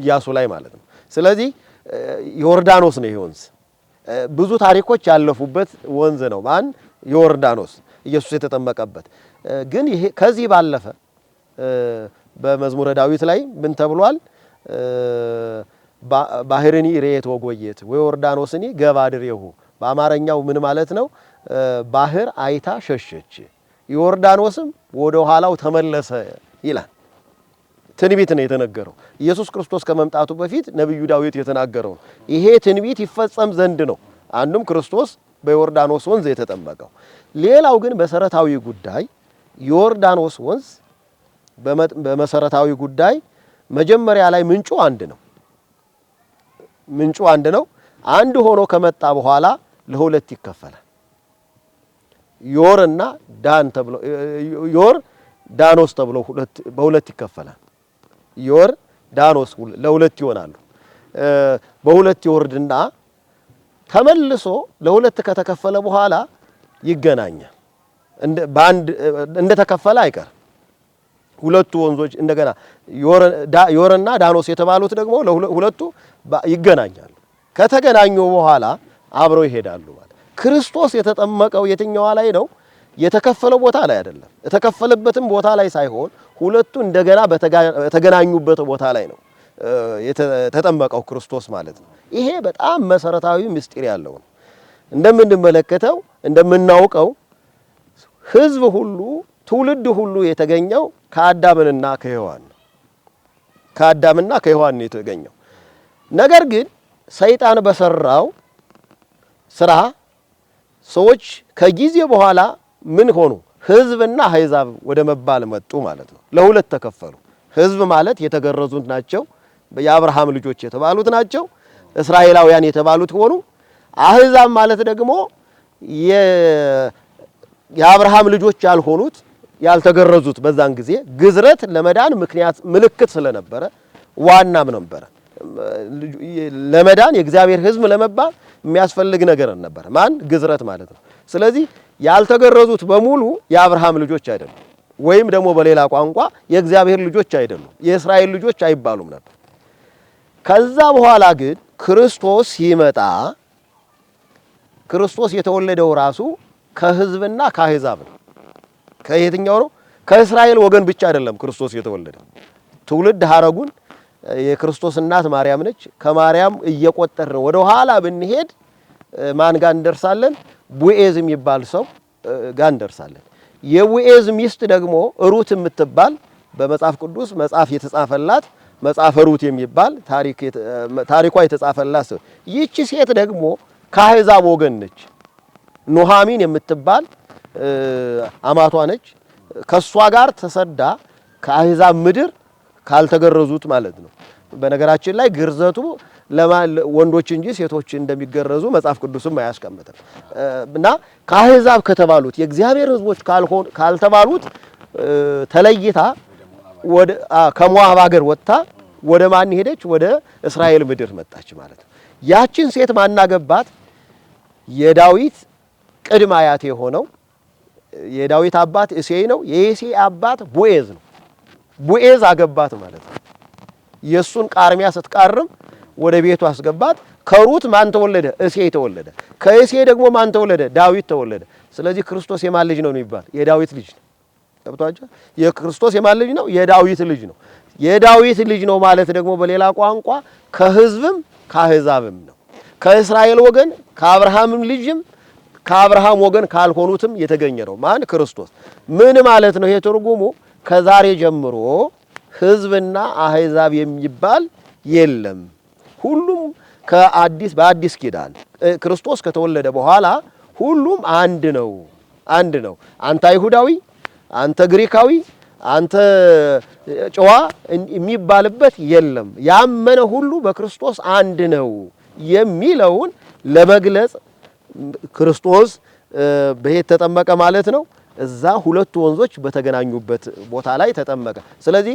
ኢያሱ ላይ ማለት ነው ስለዚህ ዮርዳኖስ ነው ይወንዝ ብዙ ታሪኮች ያለፉበት ወንዝ ነው ማን ዮርዳኖስ ኢየሱስ የተጠመቀበት ግን ይሄ ከዚህ ባለፈ በመዝሙረ ዳዊት ላይ ምን ተብሏል ባህርኒ ሬት ወጎየት ወዮርዳኖስኒ ገባድሬሁ በአማርኛው ምን ማለት ነው ባህር አይታ ሸሸች ዮርዳኖስም ወደ ኋላው ተመለሰ ይላል ትንቢት ነው የተነገረው ኢየሱስ ክርስቶስ ከመምጣቱ በፊት ነብዩ ዳዊት የተናገረው ይሄ ትንቢት ይፈጸም ዘንድ ነው አንዱም ክርስቶስ በዮርዳኖስ ወንዝ የተጠመቀው ሌላው ግን መሰረታዊ ጉዳይ ዮርዳኖስ ወንዝ በመሰረታዊ ጉዳይ መጀመሪያ ላይ ምንጩ አንድ ነው አንድ ሆኖ ከመጣ በኋላ ለሁለት ይከፈላል ዮርና ዳን ተብሎ ዮር ዳኖስ ተብሎ በሁለት ይከፈላል ዮር ዳኖስ ለሁለት ይሆናሉ በሁለት ይወርድና ተመልሶ ለሁለት ከተከፈለ በኋላ ይገናኛል እንደ ተከፈለ አይቀር ሁለቱ ወንዞች እንደገና ዮርና ዳኖስ የተባሉት ደግሞ ለሁለቱ ይገናኛሉ ከተገናኙ በኋላ አብረው ይሄዳሉ ማለት ክርስቶስ የተጠመቀው የትኛው ላይ ነው የተከፈለው ቦታ ላይ አይደለም የተከፈለበትም ቦታ ላይ ሳይሆን ሁለቱ እንደገና በተገናኙበት ቦታ ላይ ነው የተጠመቀው ክርስቶስ ማለት ነው ይሄ በጣም መሰረታዊ ምስጢር ያለው ነው እንደምንመለከተው እንደምናውቀው ህዝብ ሁሉ ትውልድ ሁሉ የተገኘው ከአዳምና ከሔዋን ነው የተገኘው ነገር ግን ሰይጣን በሰራው ስራ ሰዎች ከጊዜ በኋላ ምን ሆኑ ህዝብና አሕዛብ ወደ መባል መጡ ማለት ነው ለሁለት ተከፈሉ ህዝብ ማለት የተገረዙት ናቸው የአብርሃም ልጆች የተባሉት ናቸው እስራኤላውያን የተባሉት ሆኑ አሕዛብ ማለት ደግሞ የአብርሃም ልጆች ያልሆኑት ያልተገረዙት በዛን ጊዜ ግዝረት ለመዳን ምክንያት ምልክት ስለነበረ ዋናም ነበር ለመዳን የእግዚአብሔር ህዝብ ለመባል የሚያስፈልግ ነገር ነበር ማን ግዝረት ማለት ነው ስለዚህ ያልተገረዙት በሙሉ የአብርሃም ልጆች አይደሉም ወይም ደግሞ በሌላ ቋንቋ የእግዚአብሔር ልጆች አይደሉም የእስራኤል ልጆች አይባሉም ነበር ከዛ በኋላ ግን ክርስቶስ ሲመጣ ክርስቶስ የተወለደው ራሱ ከህዝብና ከአሕዛብ ነው ከየትኛው ነው ከእስራኤል ወገን ብቻ አይደለም ክርስቶስ የተወለደው ትውልድ ሐረጉን የክርስቶስ እናት ማርያም ነች ከማርያም እየቆጠርን ወደ ኋላ ብንሄድ ማን ጋር እንደርሳለን ቡኤዝ የሚባል ሰው ጋር እንደርሳለን የቡኤዝ ሚስት ደግሞ ሩት የምትባል በመጽሐፍ ቅዱስ መጽሐፍ የተጻፈላት መጽሐፈ ሩት የሚባል ታሪኳ የተጻፈላት ሰው ይህች ሴት ደግሞ ከአሕዛብ ወገን ነች ኑሃሚን የምትባል አማቷ ነች። ከሷ ጋር ተሰዳ ከአህዛብ ምድር ካልተገረዙት ማለት ነው። በነገራችን ላይ ግርዘቱ ወንዶች እንጂ ሴቶች እንደሚገረዙ መጽሐፍ ቅዱስም አያስቀምጥም። እና ከአህዛብ ከተባሉት የእግዚአብሔር ሕዝቦች ካልተባሉት ተለይታ ወደ ከሞዓብ ሀገር ወጥታ ወደ ማን ሄደች? ወደ እስራኤል ምድር መጣች ማለት ነው። ያችን ሴት ማናገባት? የዳዊት ቅድመ አያት የሆነው የዳዊት አባት እሴይ ነው። የእሴይ አባት ቦዔዝ ነው። ቦዔዝ አገባት ማለት ነው። የሱን ቃርሚያ ስትቃርም ወደ ቤቱ አስገባት። ከሩት ማን ተወለደ? እሴይ ተወለደ። ከእሴይ ደግሞ ማን ተወለደ? ዳዊት ተወለደ። ስለዚህ ክርስቶስ የማን ልጅ ነው የሚባል? የዳዊት ልጅ ነው። ገብቷችሁ? የክርስቶስ የማን ልጅ ነው? የዳዊት ልጅ ነው። የዳዊት ልጅ ነው ማለት ደግሞ በሌላ ቋንቋ ከሕዝብም ከአሕዛብም ነው። ከእስራኤል ወገን ከአብርሃምም ልጅም ከአብርሃም ወገን ካልሆኑትም የተገኘ ነው። ማን? ክርስቶስ። ምን ማለት ነው? ይሄ ትርጉሙ ከዛሬ ጀምሮ ሕዝብና አሕዛብ የሚባል የለም። ሁሉም በአዲስ ኪዳን ክርስቶስ ከተወለደ በኋላ ሁሉም አንድ ነው። አንድ ነው። አንተ አይሁዳዊ፣ አንተ ግሪካዊ፣ አንተ ጨዋ የሚባልበት የለም። ያመነ ሁሉ በክርስቶስ አንድ ነው የሚለውን ለመግለጽ ክርስቶስ በየት ተጠመቀ ማለት ነው? እዛ ሁለቱ ወንዞች በተገናኙበት ቦታ ላይ ተጠመቀ። ስለዚህ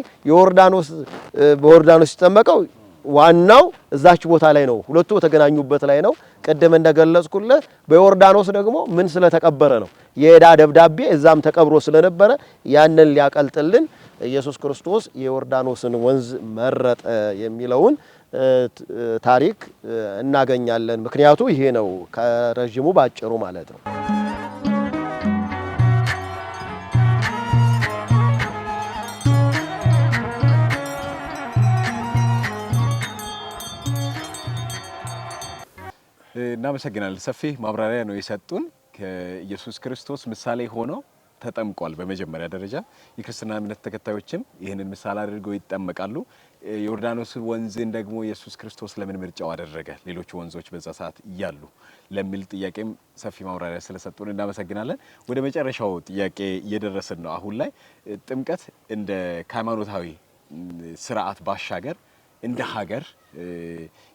በዮርዳኖስ ሲጠመቀው ዋናው እዛች ቦታ ላይ ነው፣ ሁለቱ በተገናኙበት ላይ ነው። ቀደም እንደገለጽኩልህ በዮርዳኖስ ደግሞ ምን ስለተቀበረ ነው? የዕዳ ደብዳቤ እዛም ተቀብሮ ስለነበረ ያንን ሊያቀልጥልን ኢየሱስ ክርስቶስ የዮርዳኖስን ወንዝ መረጠ የሚለውን ታሪክ እናገኛለን። ምክንያቱ ይሄ ነው፣ ከረጅሙ ባጭሩ ማለት ነው።
እናመሰግናለን። ሰፊ ማብራሪያ ነው የሰጡን። ከኢየሱስ ክርስቶስ ምሳሌ ሆኖ ተጠምቋል። በመጀመሪያ ደረጃ የክርስትና እምነት ተከታዮችም ይህንን ምሳሌ አድርገው ይጠመቃሉ። ዮርዳኖስ ወንዝን ደግሞ ኢየሱስ ክርስቶስ ለምን ምርጫው አደረገ ሌሎች ወንዞች በዛ ሰዓት እያሉ ለሚል ጥያቄም ሰፊ ማብራሪያ ስለሰጡን እናመሰግናለን። ወደ መጨረሻው ጥያቄ እየደረስን ነው። አሁን ላይ ጥምቀት እንደ ሃይማኖታዊ ስርዓት ባሻገር እንደ ሀገር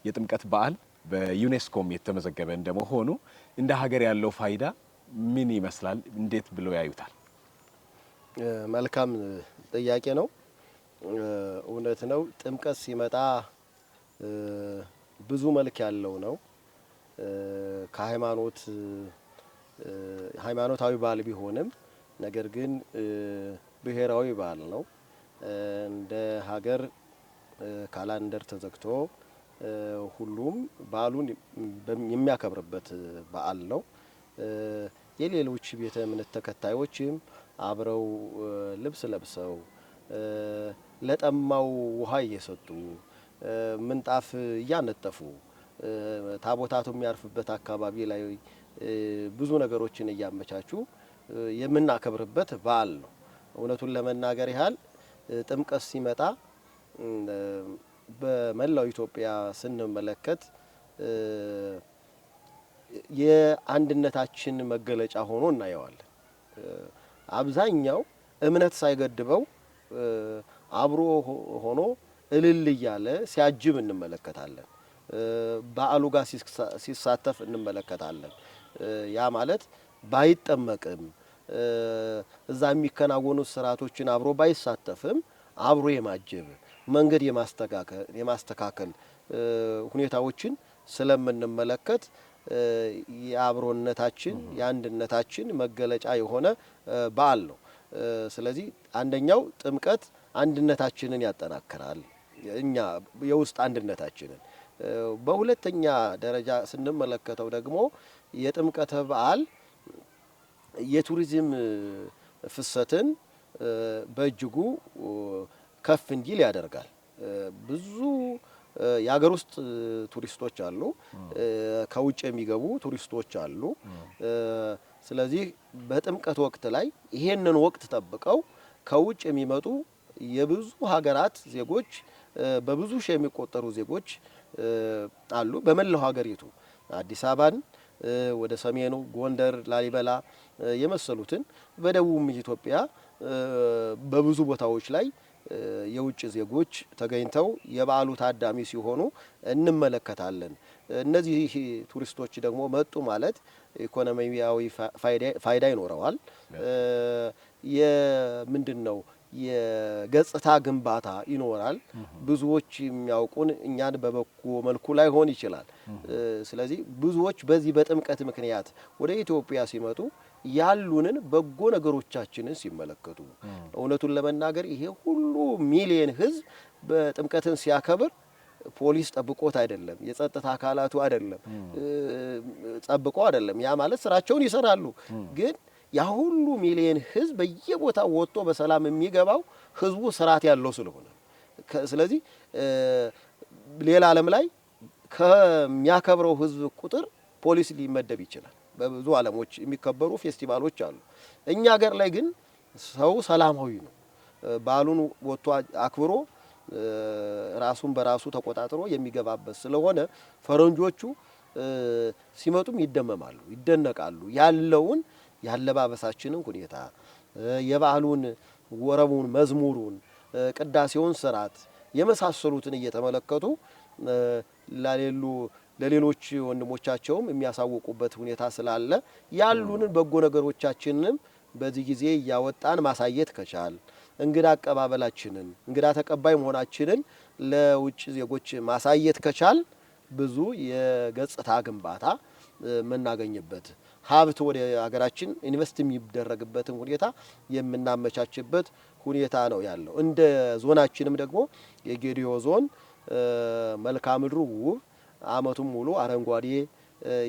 የጥምቀት በዓል በዩኔስኮም የተመዘገበ እንደመሆኑ እንደ ሀገር ያለው ፋይዳ ምን ይመስላል? እንዴት ብለው ያዩታል?
መልካም ጥያቄ ነው። እውነት ነው። ጥምቀት ሲመጣ ብዙ መልክ ያለው ነው። ሃይማኖታዊ በዓል ቢሆንም ነገር ግን ብሔራዊ በዓል ነው። እንደ ሀገር ካላንደር ተዘግቶ ሁሉም በዓሉን የሚያከብርበት በዓል ነው። የሌሎች ቤተ እምነት ተከታዮችም አብረው ልብስ ለብሰው ለጠማው ውሃ እየሰጡ ምንጣፍ እያነጠፉ ታቦታቱ የሚያርፍበት አካባቢ ላይ ብዙ ነገሮችን እያመቻቹ የምናከብርበት በዓል ነው። እውነቱን ለመናገር ያህል ጥምቀት ሲመጣ በመላው ኢትዮጵያ ስንመለከት የአንድነታችን መገለጫ ሆኖ እናየዋለን። አብዛኛው እምነት ሳይገድበው አብሮ ሆኖ እልል እያለ ሲያጅብ እንመለከታለን። በዓሉ ጋር ሲሳተፍ እንመለከታለን። ያ ማለት ባይጠመቅም እዛ የሚከናወኑት ስርዓቶችን አብሮ ባይሳተፍም አብሮ የማጀብ መንገድ የማስተካከል ሁኔታዎችን ስለምንመለከት የአብሮነታችን የአንድነታችን መገለጫ የሆነ በዓል ነው። ስለዚህ አንደኛው ጥምቀት አንድነታችንን ያጠናክራል፣ እኛ የውስጥ አንድነታችንን። በሁለተኛ ደረጃ ስንመለከተው ደግሞ የጥምቀት በዓል የቱሪዝም ፍሰትን በእጅጉ ከፍ እንዲል ያደርጋል። ብዙ የሀገር ውስጥ ቱሪስቶች አሉ፣ ከውጭ የሚገቡ ቱሪስቶች አሉ። ስለዚህ በጥምቀት ወቅት ላይ ይሄንን ወቅት ጠብቀው ከውጭ የሚመጡ የብዙ ሀገራት ዜጎች በብዙ ሺህ የሚቆጠሩ ዜጎች አሉ። በመላው ሀገሪቱ አዲስ አበባን ወደ ሰሜኑ ጎንደር፣ ላሊበላ የመሰሉትን በደቡብ ኢትዮጵያ በብዙ ቦታዎች ላይ የውጭ ዜጎች ተገኝተው የበዓሉ ታዳሚ ሲሆኑ እንመለከታለን። እነዚህ ቱሪስቶች ደግሞ መጡ ማለት ኢኮኖሚያዊ ፋይዳ ይኖረዋል። የምንድነው የገጽታ ግንባታ ይኖራል። ብዙዎች የሚያውቁን እኛን በበጎ መልኩ ላይሆን ይችላል። ስለዚህ ብዙዎች በዚህ በጥምቀት ምክንያት ወደ ኢትዮጵያ ሲመጡ ያሉንን በጎ ነገሮቻችንን ሲመለከቱ እውነቱን ለመናገር ይሄ ሁሉ ሚሊየን ሕዝብ በጥምቀትን ሲያከብር ፖሊስ ጠብቆት አይደለም፣ የጸጥታ አካላቱ አይደለም ጠብቆ አይደለም። ያ ማለት ስራቸውን ይሰራሉ። ግን ያ ሁሉ ሚሊየን ሕዝብ በየቦታው ወጥቶ በሰላም የሚገባው ሕዝቡ ስርዓት ያለው ስለሆነ ስለዚህ ሌላ ዓለም ላይ ከሚያከብረው ሕዝብ ቁጥር ፖሊስ ሊመደብ ይችላል። በብዙ ዓለሞች የሚከበሩ ፌስቲቫሎች አሉ። እኛ ሀገር ላይ ግን ሰው ሰላማዊ ነው። በዓሉን ወጥቶ አክብሮ ራሱን በራሱ ተቆጣጥሮ የሚገባበት ስለሆነ ፈረንጆቹ ሲመጡም ይደመማሉ፣ ይደነቃሉ። ያለውን ያለባበሳችንን ሁኔታ የበዓሉን ወረቡን፣ መዝሙሩን፣ ቅዳሴውን ስርዓት የመሳሰሉትን እየተመለከቱ ለሌሎች ወንድሞቻቸውም የሚያሳውቁበት ሁኔታ ስላለ ያሉንን በጎ ነገሮቻችንን በዚህ ጊዜ እያወጣን ማሳየት ከቻል እንግዳ አቀባበላችንን እንግዳ ተቀባይ መሆናችንን ለውጭ ዜጎች ማሳየት ከቻል ብዙ የገጽታ ግንባታ የምናገኝበት ሀብት ወደ ሀገራችን ኢንቨስት የሚደረግበትን ሁኔታ የምናመቻችበት ሁኔታ ነው ያለው። እንደ ዞናችንም ደግሞ የጌዲዮ ዞን መልክዓ ምድሩ ውብ፣ ዓመቱን ሙሉ አረንጓዴ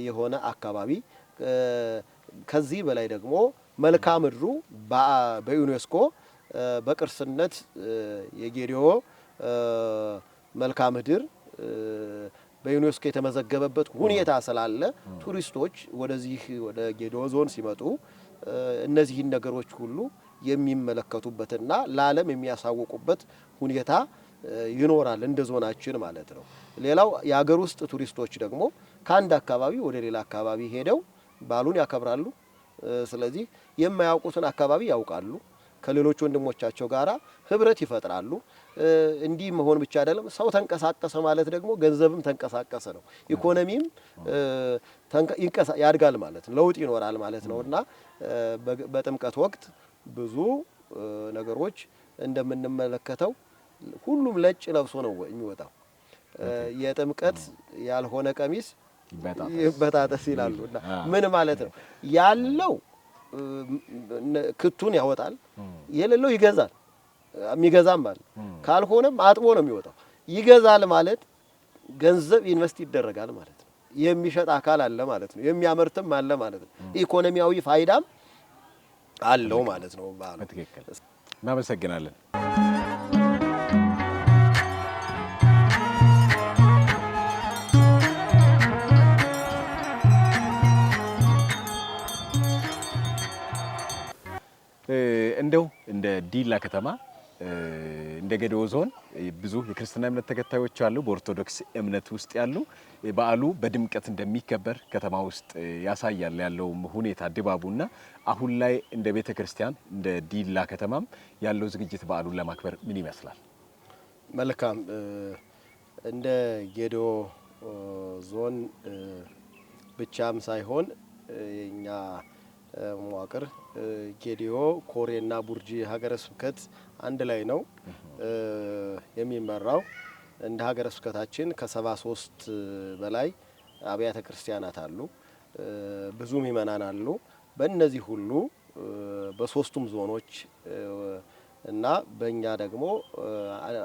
የሆነ አካባቢ ከዚህ በላይ ደግሞ መልክዓ ምድሩ በዩኔስኮ በቅርስነት የጌዲዮ መልክዓ ምድር በዩኔስኮ የተመዘገበበት ሁኔታ ስላለ ቱሪስቶች ወደዚህ ወደ ጌዲዮ ዞን ሲመጡ እነዚህን ነገሮች ሁሉ የሚመለከቱበትና ለዓለም የሚያሳውቁበት ሁኔታ ይኖራል እንደ ዞናችን ማለት ነው። ሌላው የሀገር ውስጥ ቱሪስቶች ደግሞ ከአንድ አካባቢ ወደ ሌላ አካባቢ ሄደው በዓሉን ያከብራሉ። ስለዚህ የማያውቁትን አካባቢ ያውቃሉ። ከሌሎች ወንድሞቻቸው ጋራ ህብረት ይፈጥራሉ። እንዲህ መሆን ብቻ አይደለም፣ ሰው ተንቀሳቀሰ ማለት ደግሞ ገንዘብም ተንቀሳቀሰ ነው። ኢኮኖሚም ያድጋል ማለት ነው፣ ለውጥ ይኖራል ማለት ነውና በጥምቀት ወቅት ብዙ ነገሮች እንደምንመለከተው ሁሉም ነጭ ለብሶ ነው የሚወጣው። የጥምቀት ያልሆነ ቀሚስ ይበጣጠስ ይላሉና ምን ማለት ነው? ያለው ክቱን ያወጣል፣ የሌለው ይገዛል። የሚገዛም ማለት ካልሆነም አጥቦ ነው የሚወጣው። ይገዛል ማለት ገንዘብ ኢንቨስት ይደረጋል ማለት ነው። የሚሸጥ አካል አለ ማለት ነው። የሚያመርትም አለ ማለት ነው። ኢኮኖሚያዊ ፋይዳም አለው ማለት ነው።
በትክክል እናመሰግናለን። እንደው እንደ ዲላ ከተማ እንደ ጌዲዮ ዞን ብዙ የክርስትና እምነት ተከታዮች አሉ። በኦርቶዶክስ እምነት ውስጥ ያሉ በዓሉ በድምቀት እንደሚከበር ከተማ ውስጥ ያሳያል ያለው ሁኔታ ድባቡና አሁን ላይ እንደ ቤተ ክርስቲያን እንደ ዲላ ከተማም ያለው ዝግጅት በዓሉን ለማክበር ምን ይመስላል?
መልካም። እንደ ጌዲዮ ዞን ብቻም ሳይሆን የኛ መዋቅር ጌዲዮ ኮሬና ቡርጂ ሀገረ ስብከት አንድ ላይ ነው የሚመራው። እንደ ሀገረ ስብከታችን ከ73 በላይ አብያተ ክርስቲያናት አሉ፣ ብዙ ምእመናን አሉ። በእነዚህ ሁሉ በሶስቱም ዞኖች እና በእኛ ደግሞ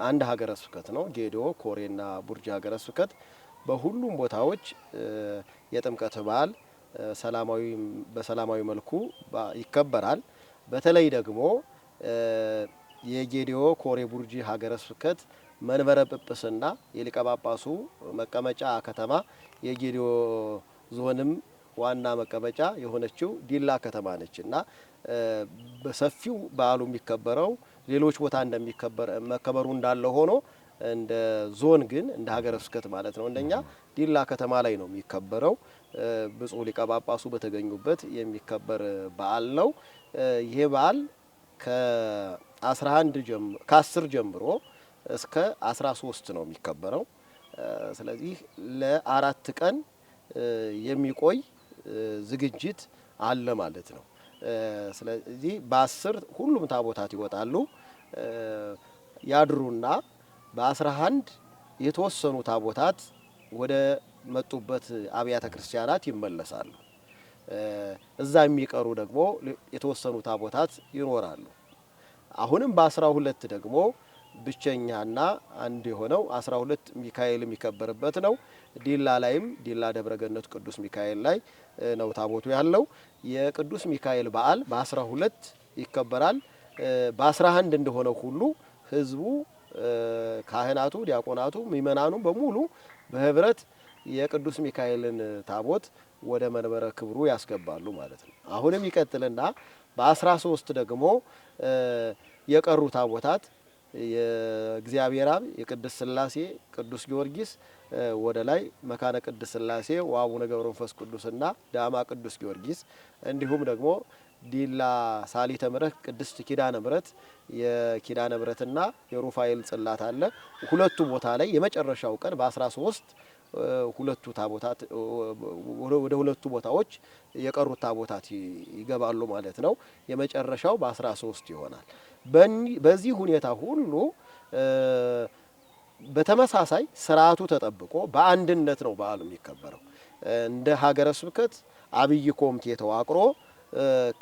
አንድ ሀገረ ስብከት ነው ጌዲዮ ኮሬና ቡርጂ ሀገረ ስብከት። በሁሉም ቦታዎች የጥምቀት በዓል በሰላማዊ መልኩ ይከበራል። በተለይ ደግሞ የጌዲዮ ኮሬ ቡርጂ ሀገረ ስብከት መንበረ ጵጵስና የሊቀ ጳጳሱ መቀመጫ ከተማ የጌዲዮ ዞንም ዋና መቀመጫ የሆነችው ዲላ ከተማ ነች እና በሰፊው በዓሉ የሚከበረው ሌሎች ቦታ መከበሩ እንዳለ ሆኖ እንደ ዞን ግን እንደ ሀገረ ስብከት ማለት ነው እንደኛ ዲላ ከተማ ላይ ነው የሚከበረው። ብፁዕ ሊቀ ጳጳሱ በተገኙበት የሚከበር በዓል ነው። ይሄ በዓል ከ10 ጀምሮ እስከ 13 ነው የሚከበረው። ስለዚህ ለ4 ቀን የሚቆይ ዝግጅት አለ ማለት ነው። ስለዚህ በ10 ሁሉም ታቦታት ይወጣሉ ያድሩና በ11 የተወሰኑ ታቦታት ወደ መጡበት አብያተ ክርስቲያናት ይመለሳሉ። እዛ የሚቀሩ ደግሞ የተወሰኑ ታቦታት ይኖራሉ። አሁንም በ12 ደግሞ ብቸኛና አንድ የሆነው 12 ሚካኤል የሚከበርበት ነው። ዲላ ላይም ዲላ ደብረገነት ቅዱስ ሚካኤል ላይ ነው ታቦቱ ያለው። የቅዱስ ሚካኤል በዓል በ12 ይከበራል። በ11 እንደሆነው ሁሉ ህዝቡ፣ ካህናቱ፣ ዲያቆናቱ፣ ምእመናኑ በሙሉ በህብረት የቅዱስ ሚካኤልን ታቦት ወደ መንበረ ክብሩ ያስገባሉ ማለት ነው። አሁንም ይቀጥልና በ13 ደግሞ የቀሩ ታቦታት የእግዚአብሔር አብ፣ የቅድስት ሥላሴ፣ ቅዱስ ጊዮርጊስ ወደ ላይ መካነ ቅድስት ሥላሴ ወአቡነ ገብረ መንፈስ ቅዱስና ዳማ ቅዱስ ጊዮርጊስ እንዲሁም ደግሞ ዲላ ሳሊተ ምሕረት ቅድስት ኪዳነ ምሕረት የኪዳነ ምሕረትና የሩፋኤል ጽላት አለ። ሁለቱ ቦታ ላይ የመጨረሻው ቀን በ13 ሁለቱ ታቦታት ወደ ሁለቱ ቦታዎች የቀሩት ታቦታት ይገባሉ ማለት ነው። የመጨረሻው በ13 ይሆናል። በዚህ ሁኔታ ሁሉ በተመሳሳይ ስርዓቱ ተጠብቆ በአንድነት ነው በዓሉ የሚከበረው። እንደ ሀገረ ስብከት አብይ ኮሚቴ ተዋቅሮ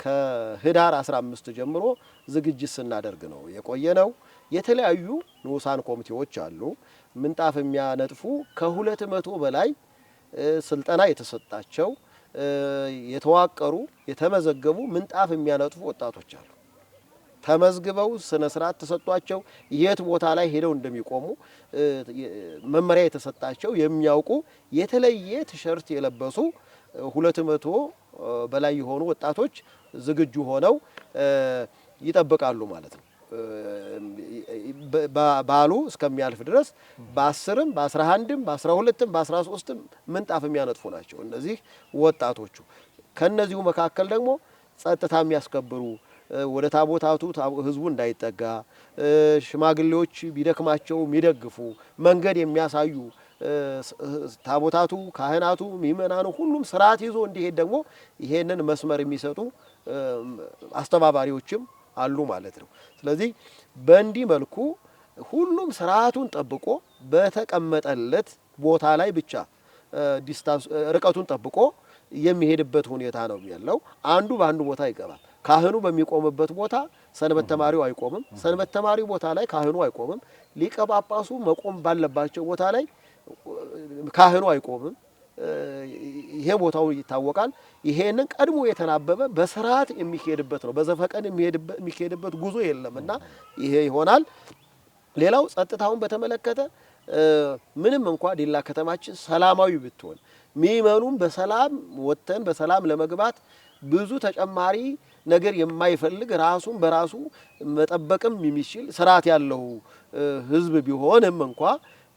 ከህዳር 15 ጀምሮ ዝግጅት ስናደርግ ነው የቆየ ነው። የተለያዩ ንዑሳን ኮሚቴዎች አሉ። ምንጣፍ የሚያነጥፉ ከ200 በላይ ስልጠና የተሰጣቸው የተዋቀሩ የተመዘገቡ ምንጣፍ የሚያነጥፉ ወጣቶች አሉ። ተመዝግበው ስነ ስርዓት ተሰጥቷቸው የት ቦታ ላይ ሄደው እንደሚቆሙ መመሪያ የተሰጣቸው የሚያውቁ የተለየ ቲሸርት የለበሱ 200 በላይ የሆኑ ወጣቶች ዝግጁ ሆነው ይጠብቃሉ ማለት ነው። በዓሉ እስከሚያልፍ ድረስ በ10ም በ11ም በ12ም በ13ም ምንጣፍ የሚያነጥፉ ናቸው እነዚህ ወጣቶቹ። ከነዚሁ መካከል ደግሞ ጸጥታ የሚያስከብሩ ወደ ታቦታቱ ህዝቡ እንዳይጠጋ ሽማግሌዎች ቢደክማቸው የሚደግፉ መንገድ የሚያሳዩ ታቦታቱ ካህናቱ ምእመናኑ ሁሉም ስርዓት ይዞ እንዲሄድ ደግሞ ይሄንን መስመር የሚሰጡ አስተባባሪዎችም አሉ ማለት ነው። ስለዚህ በእንዲህ መልኩ ሁሉም ስርዓቱን ጠብቆ በተቀመጠለት ቦታ ላይ ብቻ ዲስታንስ ርቀቱን ጠብቆ የሚሄድበት ሁኔታ ነው ያለው። አንዱ በአንዱ ቦታ ይገባል። ካህኑ በሚቆምበት ቦታ ሰንበት ተማሪው አይቆምም። ሰንበት ተማሪው ቦታ ላይ ካህኑ አይቆምም። ሊቀ ጳጳሱ መቆም ባለባቸው ቦታ ላይ ካህኑ አይቆምም። ይሄ ቦታው ይታወቃል። ይሄንን ቀድሞ የተናበበ በስርዓት የሚሄድበት ነው። በዘፈቀድ የሚሄድበት ጉዞ የለምና ይሄ ይሆናል። ሌላው ጸጥታውን በተመለከተ ምንም እንኳ ዲላ ከተማችን ሰላማዊ ብትሆን ምእመኑም በሰላም ወጥተን በሰላም ለመግባት ብዙ ተጨማሪ ነገር የማይፈልግ ራሱን በራሱ መጠበቅም የሚችል ስርዓት ያለው ህዝብ ቢሆንም እንኳ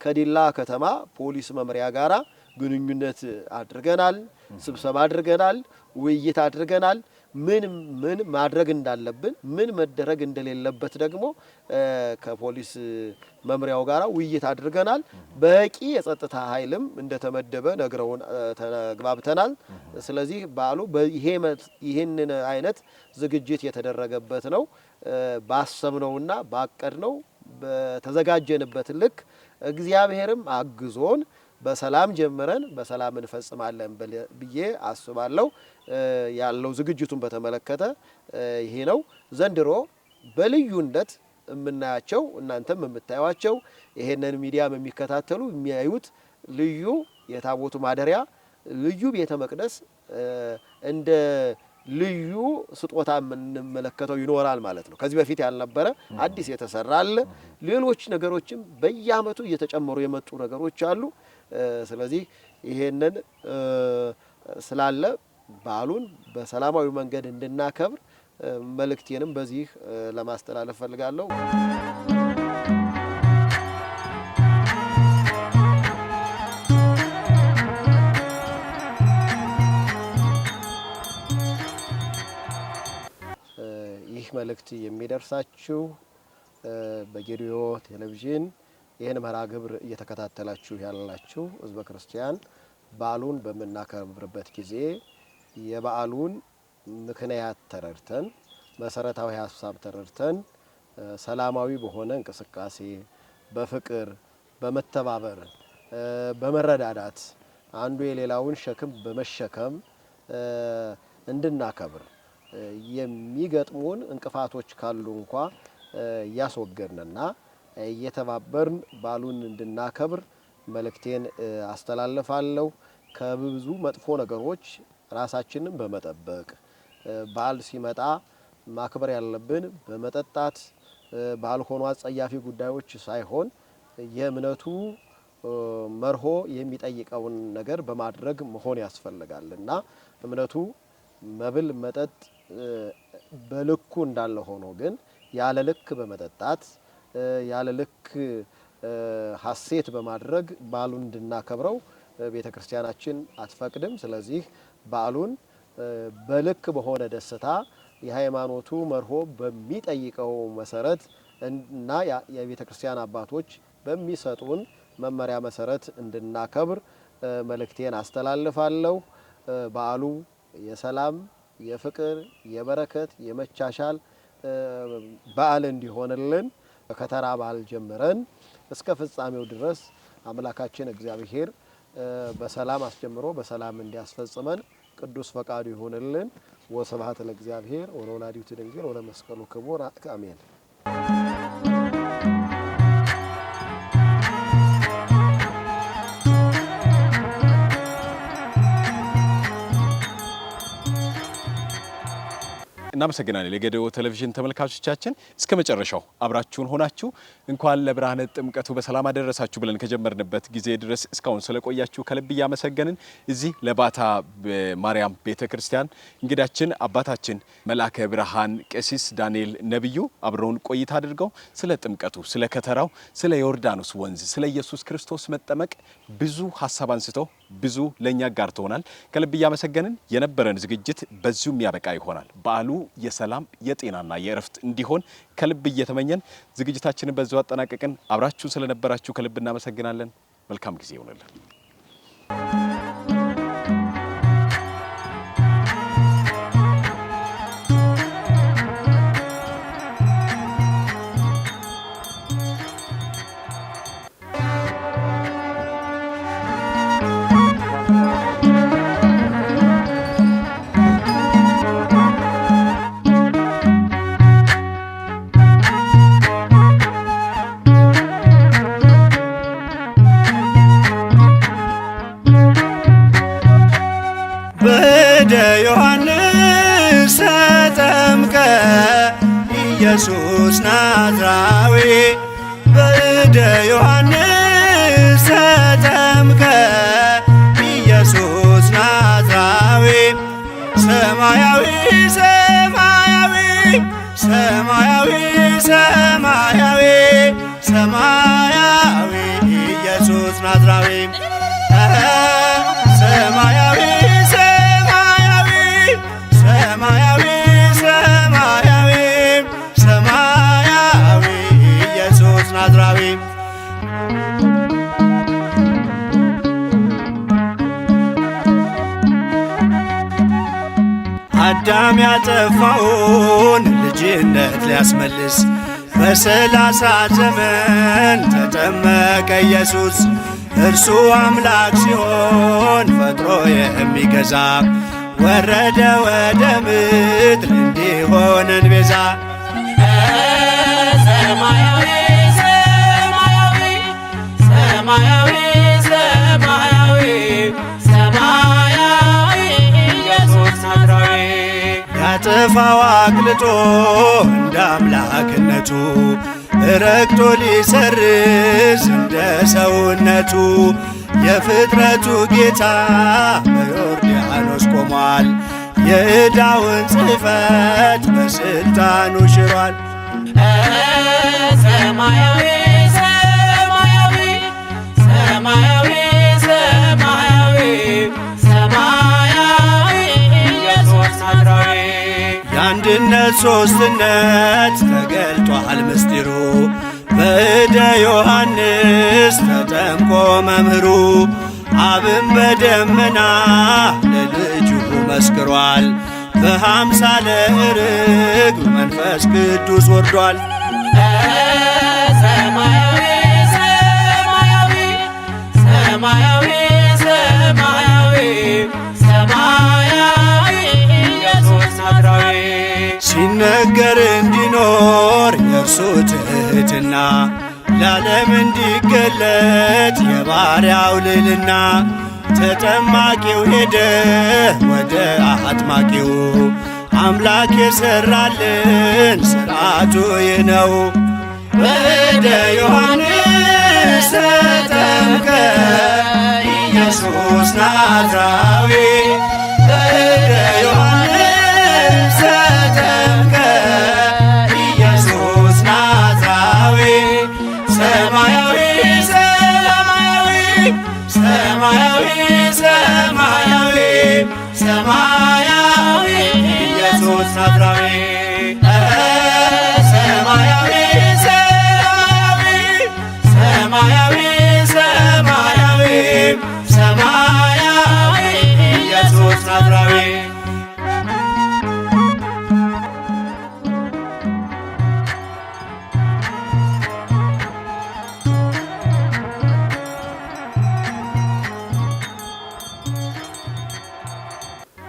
ከዲላ ከተማ ፖሊስ መምሪያ ጋራ ግንኙነት አድርገናል፣ ስብሰባ አድርገናል፣ ውይይት አድርገናል። ምን ማድረግ እንዳለብን ምን መደረግ እንደሌለበት ደግሞ ከፖሊስ መምሪያው ጋራ ውይይት አድርገናል። በቂ የጸጥታ ኃይልም እንደተመደበ ነግረውን ተግባብተናል። ስለዚህ በዓሉ ይሄንን አይነት ዝግጅት የተደረገበት ነው። ባሰብነውና ባቀድነው በተዘጋጀንበት ልክ እግዚአብሔርም አግዞን በሰላም ጀምረን በሰላም እንፈጽማለን ብዬ አስባለሁ። ያለው ዝግጅቱን በተመለከተ ይሄ ነው። ዘንድሮ በልዩነት የምናያቸው እናንተም የምታዩዋቸው ይሄንን ሚዲያም የሚከታተሉ የሚያዩት ልዩ የታቦቱ ማደሪያ ልዩ ቤተ መቅደስ እንደ ልዩ ስጦታ የምንመለከተው ይኖራል ማለት ነው። ከዚህ በፊት ያልነበረ አዲስ የተሰራ አለ። ሌሎች ነገሮችም በየዓመቱ እየተጨመሩ የመጡ ነገሮች አሉ። ስለዚህ ይሄንን ስላለ በዓሉን በሰላማዊ መንገድ እንድናከብር መልእክቴንም በዚህ ለማስተላለፍ ፈልጋለሁ። ይህ መልእክት የሚደርሳችሁ በጌዲዮ ቴሌቪዥን ይህን መርሃ ግብር እየተከታተላችሁ ያላችሁ ህዝበ ክርስቲያን በዓሉን በመናከብርበት ጊዜ የበዓሉን ምክንያት ተረድተን መሰረታዊ ሐሳብ ተረድተን ሰላማዊ በሆነ እንቅስቃሴ በፍቅር በመተባበር በመረዳዳት አንዱ የሌላውን ሸክም በመሸከም እንድናከብር የሚገጥሙን እንቅፋቶች ካሉ እንኳ ያስወገድንና እየተባበርን በዓሉን እንድናከብር መልእክቴን አስተላልፋለሁ። ከብዙ መጥፎ ነገሮች ራሳችንን በመጠበቅ በዓል ሲመጣ ማክበር ያለብን በመጠጣት ባልሆኑ አጸያፊ ጉዳዮች ሳይሆን የእምነቱ መርሆ የሚጠይቀውን ነገር በማድረግ መሆን ያስፈልጋልና እምነቱ መብል መጠጥ በልኩ እንዳለ ሆኖ ግን ያለ ልክ በመጠጣት ያለ ልክ ሐሴት በማድረግ በዓሉን እንድናከብረው ቤተክርስቲያናችን አትፈቅድም። ስለዚህ በዓሉን በልክ በሆነ ደስታ የሃይማኖቱ መርሆ በሚጠይቀው መሰረት እና የቤተክርስቲያን አባቶች በሚሰጡን መመሪያ መሰረት እንድናከብር መልእክቴን አስተላልፋለሁ። በዓሉ የሰላም የፍቅር የበረከት የመቻቻል በዓል እንዲሆንልን ከተራ በዓል ጀምረን እስከ ፍጻሜው ድረስ አምላካችን እግዚአብሔር በሰላም አስጀምሮ በሰላም እንዲያስፈጽመን ቅዱስ ፈቃዱ ይሁንልን። ወስብሐት ለእግዚአብሔር ወለወላዲቱ ድንግል ወለመስቀሉ ክቡር አሜን።
እናመሰግናለን። የጌዲዮ ቴሌቪዥን ተመልካቾቻችን እስከ መጨረሻው አብራችሁን ሆናችሁ እንኳን ለብርሃነ ጥምቀቱ በሰላም አደረሳችሁ ብለን ከጀመርንበት ጊዜ ድረስ እስካሁን ስለቆያችሁ ከልብ እያመሰገንን እዚህ ለባታ ማርያም ቤተክርስቲያን እንግዳችን አባታችን መልአከ ብርሃን ቄስ ዳንኤል ነብዩ አብረውን ቆይታ አድርገው ስለ ጥምቀቱ፣ ስለ ከተራው፣ ስለ ዮርዳኖስ ወንዝ፣ ስለ ኢየሱስ ክርስቶስ መጠመቅ ብዙ ሐሳብ አንስተው ብዙ ለኛ ጋር ተሆናል። ከልብ እያመሰገንን የነበረን ዝግጅት በዚሁ የሚያበቃ ይሆናል። በዓሉ የሰላም የጤናና የእረፍት እንዲሆን ከልብ እየተመኘን ዝግጅታችንን በዚሁ አጠናቀቅን። አብራችሁን ስለነበራችሁ ከልብ እናመሰግናለን። መልካም ጊዜ ይሁንልን።
ዮሐንስ ተጠምቀ ኢየሱስ ናዝራዊ በእደ ዮሐንስ ተጠምቀ ኢየሱስ ናዝራዊ ሰማያዊ ሰማያዊ ሰማያዊ ሰማያዊ ሰማያዊ ኢየሱስ ናዝራዊ ሰማያዊ ሰማያዊ ሰማያዊ ሰማያዊ ኢየሱስ ናዝራዊ አዳም ያጠፋውን ልጅነት ሊያስመልስ በ30 ዘመን ተጠመቀ ኢየሱስ። እርሱ አምላክ ሲሆን ፈጥሮ የሚገዛ ወረደ ወደ ምድር እንዲሆነን ቤዛ። ሰማያዊ ሰማያዊ ሰማያዊ ሰማያዊ ሰማያዊ ኢየሱስ ናዝራዊ ያጠፋው አቅልጦ እንደ አምላክነቱ ረግጦ ሊሰርዝ እንደ ሰውነቱ የፍጥረቱ ጌታ በዮርዳኖስ ቆሟል። የዕዳውን ጽሕፈት በስልጣኑ ሽሯል። ሰማያዊ ሰማያዊ ሰማያዊ ሰማያዊ ሰማያዊ ኢየሱስ ናዝራዊ የአንድ አንድነት ሶስትነት ተገልጧል ምስጢሩ በእደ ዮሐንስ ተጠምቆ መምህሩ አብን በደመና ለልጁ መስክሯል በአምሳለ ርግብ መንፈስ ቅዱስ ወርዷል።
ሰማያዊ ሰማያዊ ሰማያዊ ሰማያዊ ሰማያዊ ኢየሱስ ናዝራዊ
ሲነገር እንዲኖር የእርሱ ትሕትና ለዓለም እንዲገለጥ የባሪያው ልዕልና ተጠማቂው ሄደ ወደ አጥማቂው አምላክ የሠራልን ሥርዓቱ ይህ ነው። ወደ ዮሐንስ ተጠምቀ ኢየሱስ ናዝራዊ ወደ ዮሐንስ ተጠምቀ ኢየሱስ ናዝራዊ ሰማያዊ ሰማያዊ ሰማያዊ ሰማያዊ ሰማያዊ ኢየሱስ ናዝራዊ